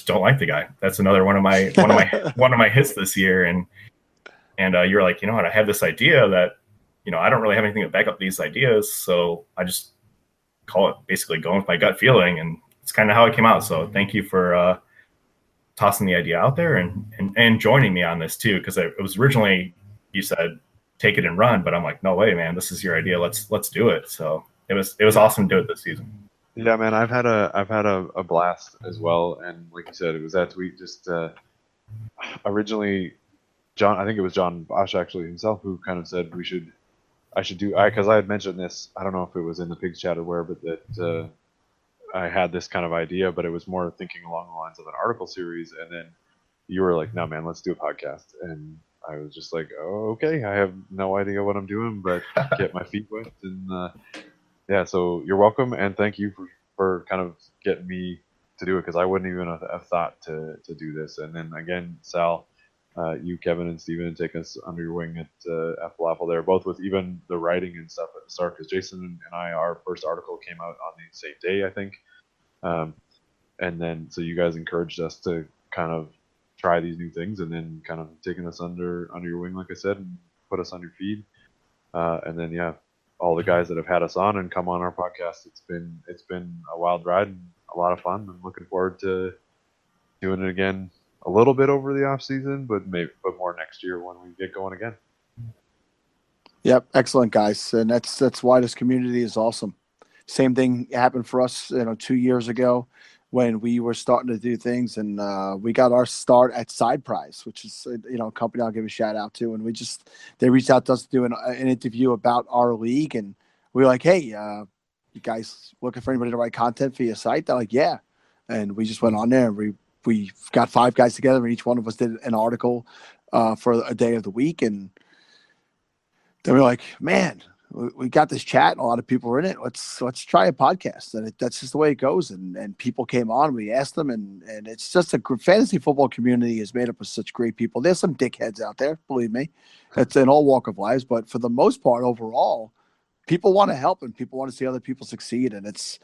A: don't like the guy. That's another one of my hits this year. And you're like, what? I have this idea that, I don't really have anything to back up these ideas. So I just call it basically going with my gut feeling. And it's kind of how it came out. So thank you for tossing the idea out there and joining me on this too. Cause it was originally, you said, take it and run, but I'm like, no way, man, this is your idea. Let's do it. So it was awesome to do it this season.
C: Yeah, man, I've had a blast as well. And like you said, it was that tweet just originally I think it was John Bosch actually himself who kind of said because I had mentioned this, I don't know if it was in the Pigs chat or where, but that I had this kind of idea, but it was more thinking along the lines of an article series. And then you were like, no, man, let's do a podcast. And I was just like, oh, okay, I have no idea what I'm doing, but get my feet wet. And yeah, so you're welcome. And thank you for kind of getting me to do it, because I wouldn't even have thought to do this. And then again, Sal, you, Kevin, and Steven take us under your wing at Falafel there, both with even the writing and stuff at the start, because Jason and I, our first article came out on the same day, I think. And then so you guys encouraged us to kind of try these new things, and then kind of taking us under your wing, like I said, and put us on your feed. And then all the guys that have had us on and come on our podcast, it's been a wild ride and a lot of fun. I'm looking forward to doing it again a little bit over the off season, but more next year when we get going again.
B: Yep, excellent, guys, and that's why this community is awesome. Same thing happened for us, 2 years ago when we were starting to do things, and we got our start at Side Prize, which is a company I'll give a shout out to, and they reached out to us to do an interview about our league, and we were like, hey, you guys looking for anybody to write content for your site? They're like, yeah, and we just went on there and we got 5 guys together, and each one of us did an article for a day of the week, and then we were like, man, we got this chat and a lot of people are in it. Let's try a podcast. And that's just the way it goes. And people came on, we asked them, and it's just fantasy football community is made up of such great people. There's some dickheads out there, believe me. That's in all walk of lives. But for the most part, overall, people want to help and people want to see other people succeed. And it's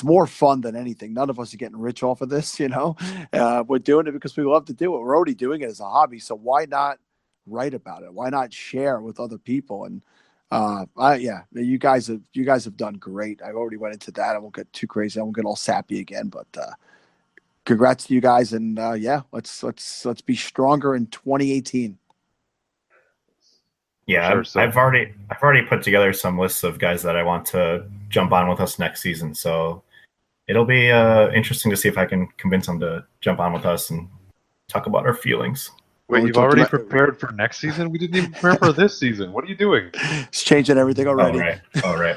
B: more fun than anything. None of us are getting rich off of this, We're doing it because we love to do it. We're already doing it as a hobby. So why not write about it? Why not share with other people? And you guys have done great. I already went into that. I won't get too crazy. I won't get all sappy again, but congrats to you guys. And let's be stronger in 2018.
A: Yeah,
C: sure, so.
A: I've already put together some lists of guys that I want to jump on with us next season. So it'll be interesting to see if I can convince them to jump on with us and talk about our feelings.
C: Wait, you've already prepared for next season? We didn't even prepare for this season. What are you doing?
B: It's changing everything already.
A: All right.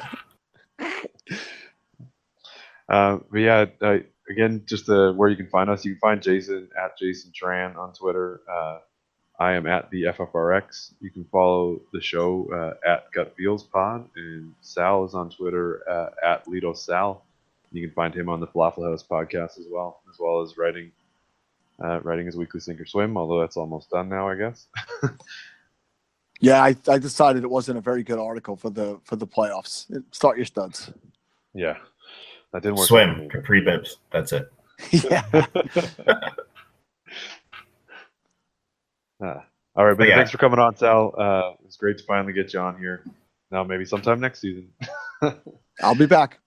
C: Again, just where you can find us. You can find Jason at Jason Tran on Twitter. I am at the FFRX. You can follow the show at Gut Feels Pod, and Sal is on Twitter at Lido Sal. You can find him on the Falafel House podcast as well as writing his weekly Sink or Swim, although that's almost done now, I guess.
B: Yeah, I decided it wasn't a very good article for the playoffs. Start your studs.
C: Yeah, that didn't work.
A: Swim, Capri Bibs. That's it.
B: Yeah.
C: All right, but thanks for coming on, Sal. It was great to finally get you on here. Now maybe sometime next season.
B: I'll be back.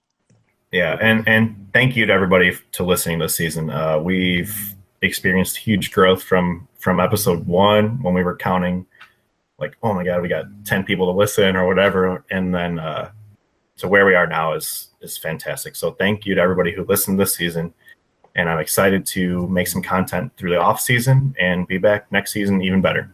A: Yeah, and thank you to everybody to listening this season. We've experienced huge growth from episode 1 when we were counting like, oh my God, we got 10 people to listen or whatever. And then to where we are now is fantastic. So thank you to everybody who listened this season. And I'm excited to make some content through the off season and be back next season even better.